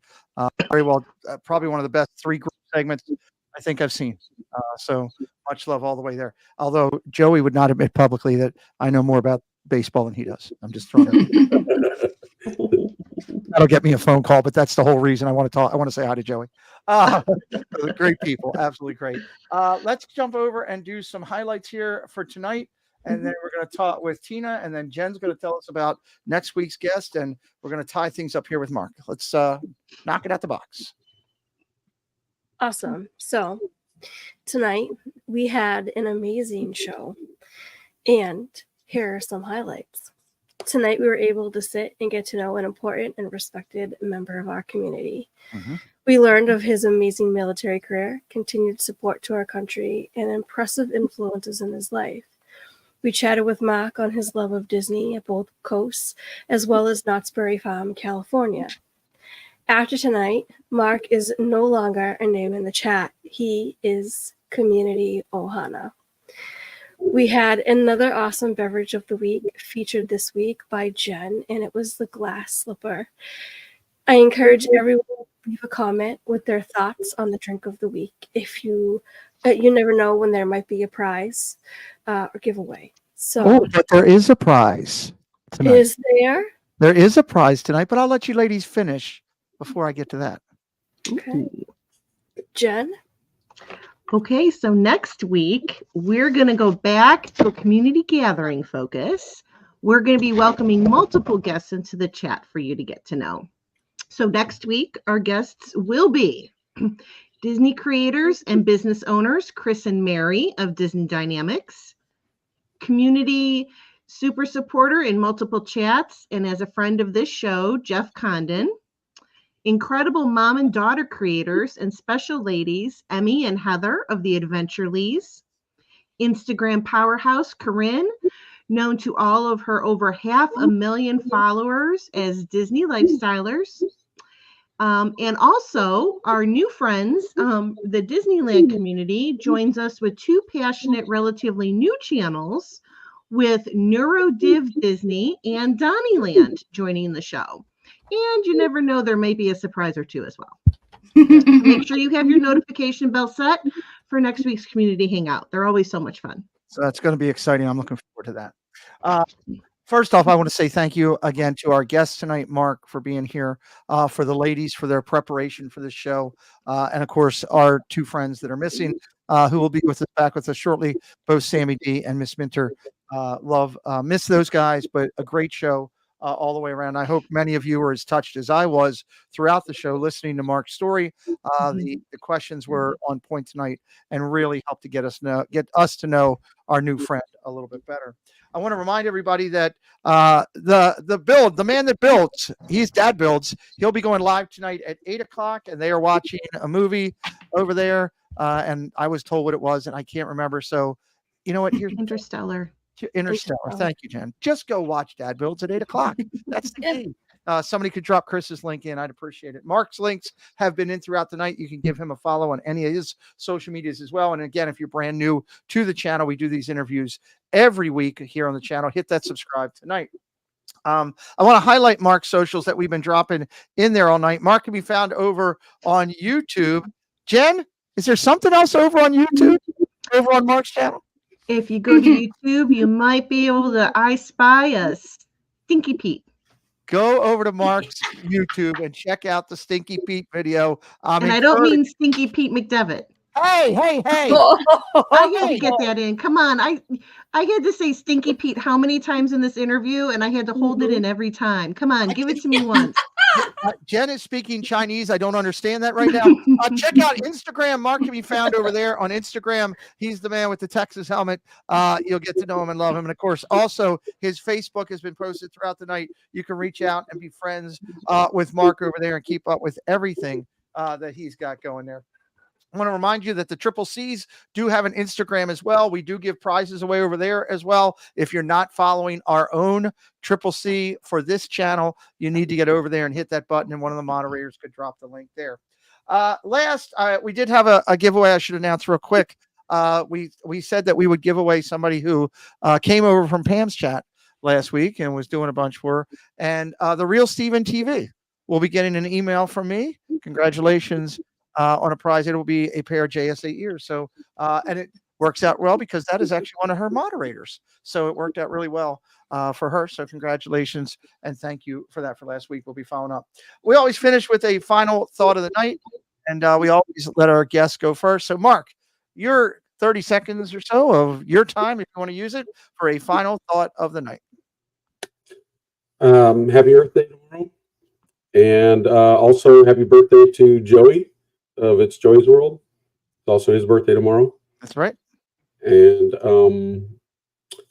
Speaker 2: Very well, probably one of the best three group segments I think I've seen. So much love all the way there. Although Joey would not admit publicly that I know more about baseball than he does. I'm just throwing it. That'll get me a phone call, but that's the whole reason I want to talk. I want to say hi to Joey. Great people, absolutely great. Let's jump over and do some highlights here for tonight, and then we're going to talk with Tina, and then Jen's going to tell us about next week's guest, and we're going to tie things up here with Mark. Let's knock it out the box.
Speaker 5: Awesome. So tonight we had an amazing show, and here are some highlights. Tonight we were able to sit and get to know an important and respected member of our community.
Speaker 2: Mm-hmm.
Speaker 5: We learned of his amazing military career, continued support to our country, and impressive influences in his life. We chatted with Mark on his love of Disney at both coasts, as well as Knott's Berry Farm, California. After tonight, Mark is no longer a name in the chat. He is Community Ohana. We had another awesome beverage of the week featured this week by Jen, and it was the glass slipper. I encourage everyone to leave a comment with their thoughts on the drink of the week. If you never know when there might be a prize or giveaway. So,
Speaker 2: but there is a prize. tonight.
Speaker 5: Is there?
Speaker 2: There is a prize tonight, but I'll let you ladies finish before I get to that.
Speaker 5: Okay. Jen?
Speaker 4: Okay, so next week, we're going to go back to a community gathering focus. We're going to be welcoming multiple guests into the chat for you to get to know. So next week, our guests will be Disney creators and business owners, Chris and Mary of Disney Dynamics, community super supporter in multiple chats, and as a friend of this show, Jeff Condon, incredible mom and daughter creators and special ladies, Emmy and Heather of the Adventure Lees, Instagram powerhouse, Corinne, known to all of her over 500,000 followers as Disney Lifestylers. And also our new friends, the Disneyland community joins us with two passionate, relatively new channels with NeuroDiv Disney and Donnyland joining the show. And you never know, there may be a surprise or two as well. Make sure you have your notification bell set for next week's community hangout. They're always so much fun.
Speaker 2: So that's going to be exciting. I'm looking forward to that. First off, I want to say thank you again to our guests tonight, Mark, for being here, for the ladies for their preparation for this show, and of course, our two friends that are missing, who will be back with us shortly, both Sammy D and Miss Minter. Miss those guys, but a great show all the way around. I hope many of you were as touched as I was throughout the show, listening to Mark's story. The questions were on point tonight and really helped to get us to know our new friend a little bit better. I want to remind everybody that the man that builds, he's Dad Builds. He'll be going live tonight at 8:00, and they are watching a movie over there. And I was told what it was, and I can't remember. So, you know what? Here's
Speaker 4: Interstellar.
Speaker 2: Thank you, Jen. Just go watch Dad Builds at 8:00. That's the key. Somebody could drop Chris's link in. I'd appreciate it. Mark's links have been in throughout the night. You can give him a follow on any of his social medias as well. And again, if you're brand new to the channel, we do these interviews every week here on the channel. Hit that subscribe tonight. I want to highlight Mark's socials that we've been dropping in there all night. Mark can be found over on YouTube. Jen, is there something else over on YouTube, over on Mark's channel?
Speaker 4: If you go to YouTube, you might be able to spy a Stinky Pete.
Speaker 2: Go over to Mark's YouTube and check out the Stinky Pete video.
Speaker 4: And I don't mean Stinky Pete McDevitt.
Speaker 2: Hey.
Speaker 4: I had to get that in. Come on. I had to say Stinky Pete how many times in this interview, and I had to hold it in every time. Come on, give it to me once.
Speaker 2: Jen is speaking Chinese. I don't understand that right now. Check out Instagram. Mark can be found over there on Instagram. He's the man with the Texas helmet. You'll get to know him and love him. And of course, also his Facebook has been posted throughout the night. You can reach out and be friends with Mark over there and keep up with everything that he's got going there. I want to remind you that the Triple C's do have an Instagram as well. We do give prizes away over there as well. If you're not following our own Triple C for this channel, you need to get over there and hit that button, and one of the moderators could drop the link there. We did have a giveaway I should announce real quick. We said that we would give away somebody who came over from Pam's chat last week and was doing a bunch for her. And the Real Steven TV will be getting an email from me. Congratulations. On a prize. It will be a pair of JS8 ears. So, and it works out well because that is actually one of her moderators. So it worked out really well for her. So congratulations and thank you for that for last week. We'll be following up. We always finish with a final thought of the night, and we always let our guests go first. So Mark, your 30 seconds or so of your time, if you want to use it, for a final thought of the night.
Speaker 7: Happy Earth Day tomorrow. And also happy birthday to Joey of It's Joey's World. It's also his birthday tomorrow.
Speaker 2: That's right.
Speaker 7: And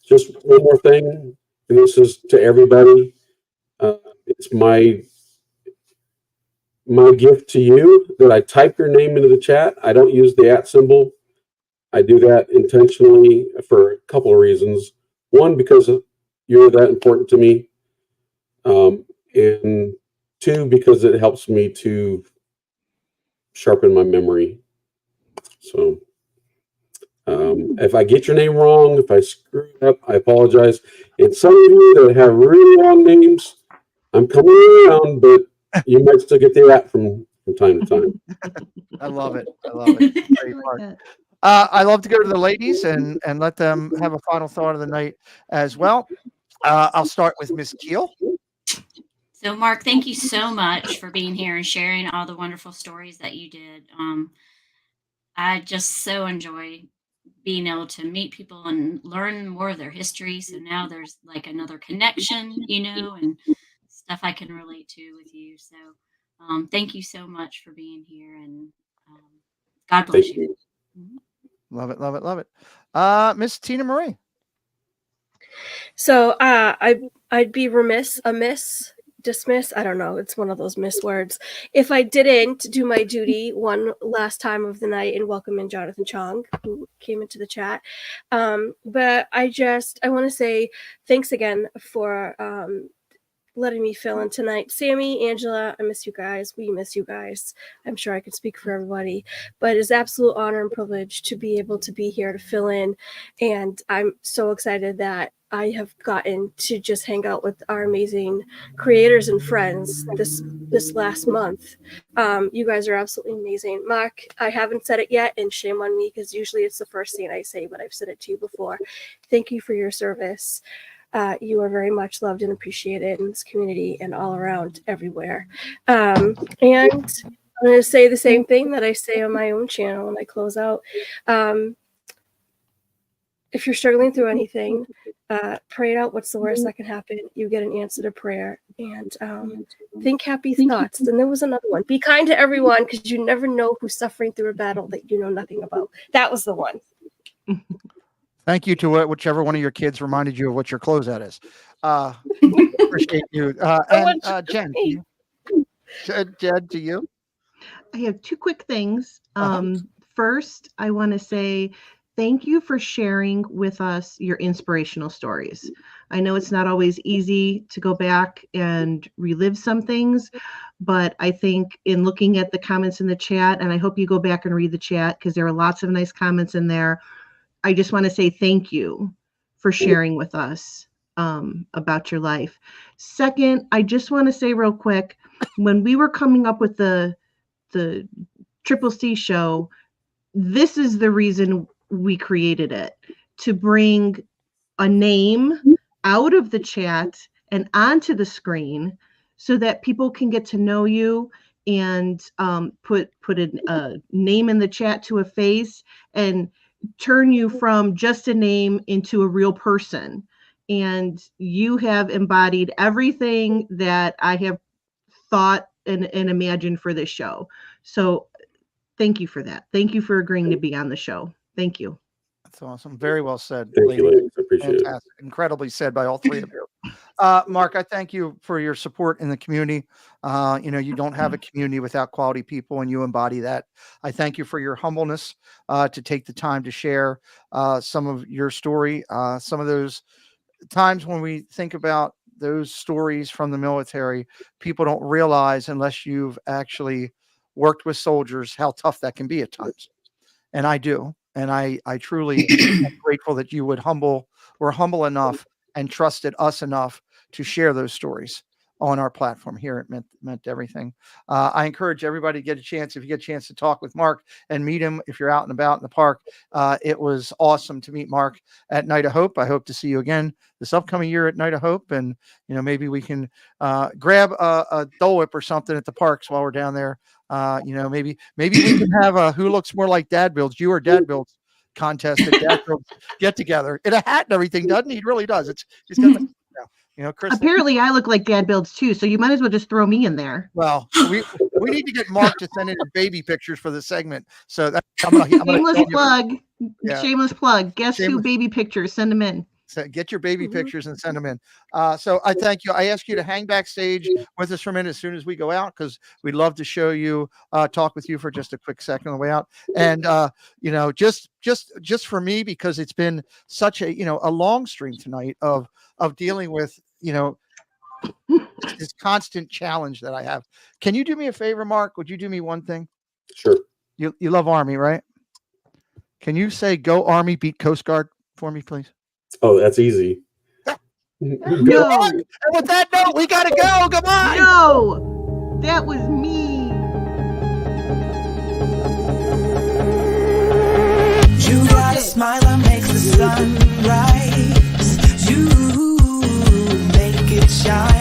Speaker 7: just one more thing, and this is to everybody. It's my gift to you that I type your name into the chat. I don't use the @ symbol. I do that intentionally for a couple of reasons. One, because you're that important to me. And two, because it helps me to sharpen my memory. So if I get your name wrong, if I screw it up, I apologize. And some of you that have really long names, I'm coming around, but you might still get the @ from time to time.
Speaker 2: I love it. Great part. I love to go to the ladies and let them have a final thought of the night as well. I'll start with Miss Kiel.
Speaker 6: So, Mark, thank you so much for being here and sharing all the wonderful stories that you did. I just so enjoy being able to meet people and learn more of their history. So now there's like another connection, and stuff I can relate to with you. So thank you so much for being here, and God bless you.
Speaker 2: Love it, love it, love it. Miss Tina Marie.
Speaker 5: So I'd be dismiss. I don't know. It's one of those miss words. If I didn't do my duty one last time of the night and welcome in Jonathan Chong, who came into the chat. But I want to say thanks again for letting me fill in tonight. Sammy, Angela, I miss you guys. We miss you guys. I'm sure I could speak for everybody, but it's absolute honor and privilege to be able to be here to fill in. And I'm so excited that I have gotten to just hang out with our amazing creators and friends this last month. You guys are absolutely amazing. Mark, I haven't said it yet, and shame on me because usually it's the first thing I say, but I've said it to you before. Thank you for your service. You are very much loved and appreciated in this community and all around everywhere. And I'm going to say the same thing that I say on my own channel when I close out. If you're struggling through anything, pray it out. What's the worst that can happen? You get an answer to prayer. And think happy thoughts. Then there was another one. Be kind to everyone because you never know who's suffering through a battle that you know nothing about. That was the one.
Speaker 2: Thank you to whichever one of your kids reminded you of what your closeout is. Appreciate you. And Jen, to you.
Speaker 4: I have two quick things. First, I want to say thank you for sharing with us your inspirational stories. I know it's not always easy to go back and relive some things, but I think in looking at the comments in the chat, and I hope you go back and read the chat because there are lots of nice comments in there. I just want to say thank you for sharing with us about your life. Second, I just want to say real quick, when we were coming up with the Triple C show, this is the reason we created it, to bring a name out of the chat and onto the screen so that people can get to know you and put a name in the chat to a face and turn you from just a name into a real person. And you have embodied everything that I have thought and imagined for this show. So thank you for that. Thank you for agreeing to be on the show. Thank you.
Speaker 2: That's awesome. Very well said.
Speaker 7: Thank you, ladies. I appreciate it.
Speaker 2: Incredibly said by all three of you. Mark, I thank you for your support in the community. You don't have a community without quality people, and you embody that. I thank you for your humbleness to take the time to share some of your story. Some of those times when we think about those stories from the military, people don't realize unless you've actually worked with soldiers how tough that can be at times. And I do. And I truly am grateful that you were humble enough and trusted us enough to share those stories on our platform here at Meant Everything. I encourage everybody to get a chance, if you get a chance to talk with Mark and meet him, if you're out and about in the park. It was awesome to meet Mark at Night of Hope. I hope to see you again this upcoming year at Night of Hope. And, maybe we can grab a Dole Whip or something at the parks while we're down there. Maybe we can have a who looks more like Dad Builds, you or Dad Builds contest at Dad Builds get together in a hat and everything, doesn't he? He really does. He's got Chris.
Speaker 4: Apparently I look like Dad Builds too, so you might as well just throw me in there.
Speaker 2: Well, we need to get Mark to send in baby pictures for the segment. So that's
Speaker 4: shameless plug. Guess who baby pictures? Send them in.
Speaker 2: So get your baby pictures and send them in. So I thank you. I ask you to hang backstage with us for a minute as soon as we go out, because we'd love to show you, talk with you for just a quick second on the way out. And, just for me, because it's been such a long stream tonight of dealing with, this constant challenge that I have. Can you do me a favor, Mark? Would you do me one thing?
Speaker 7: Sure.
Speaker 2: You love Army, right? Can you say "Go Army, beat Coast Guard" for me, please?
Speaker 7: Oh, that's easy.
Speaker 4: No.
Speaker 2: And with that note, we gotta go. Goodbye.
Speaker 4: No, that was me.
Speaker 1: You got a smile that makes the sun rise. You shine.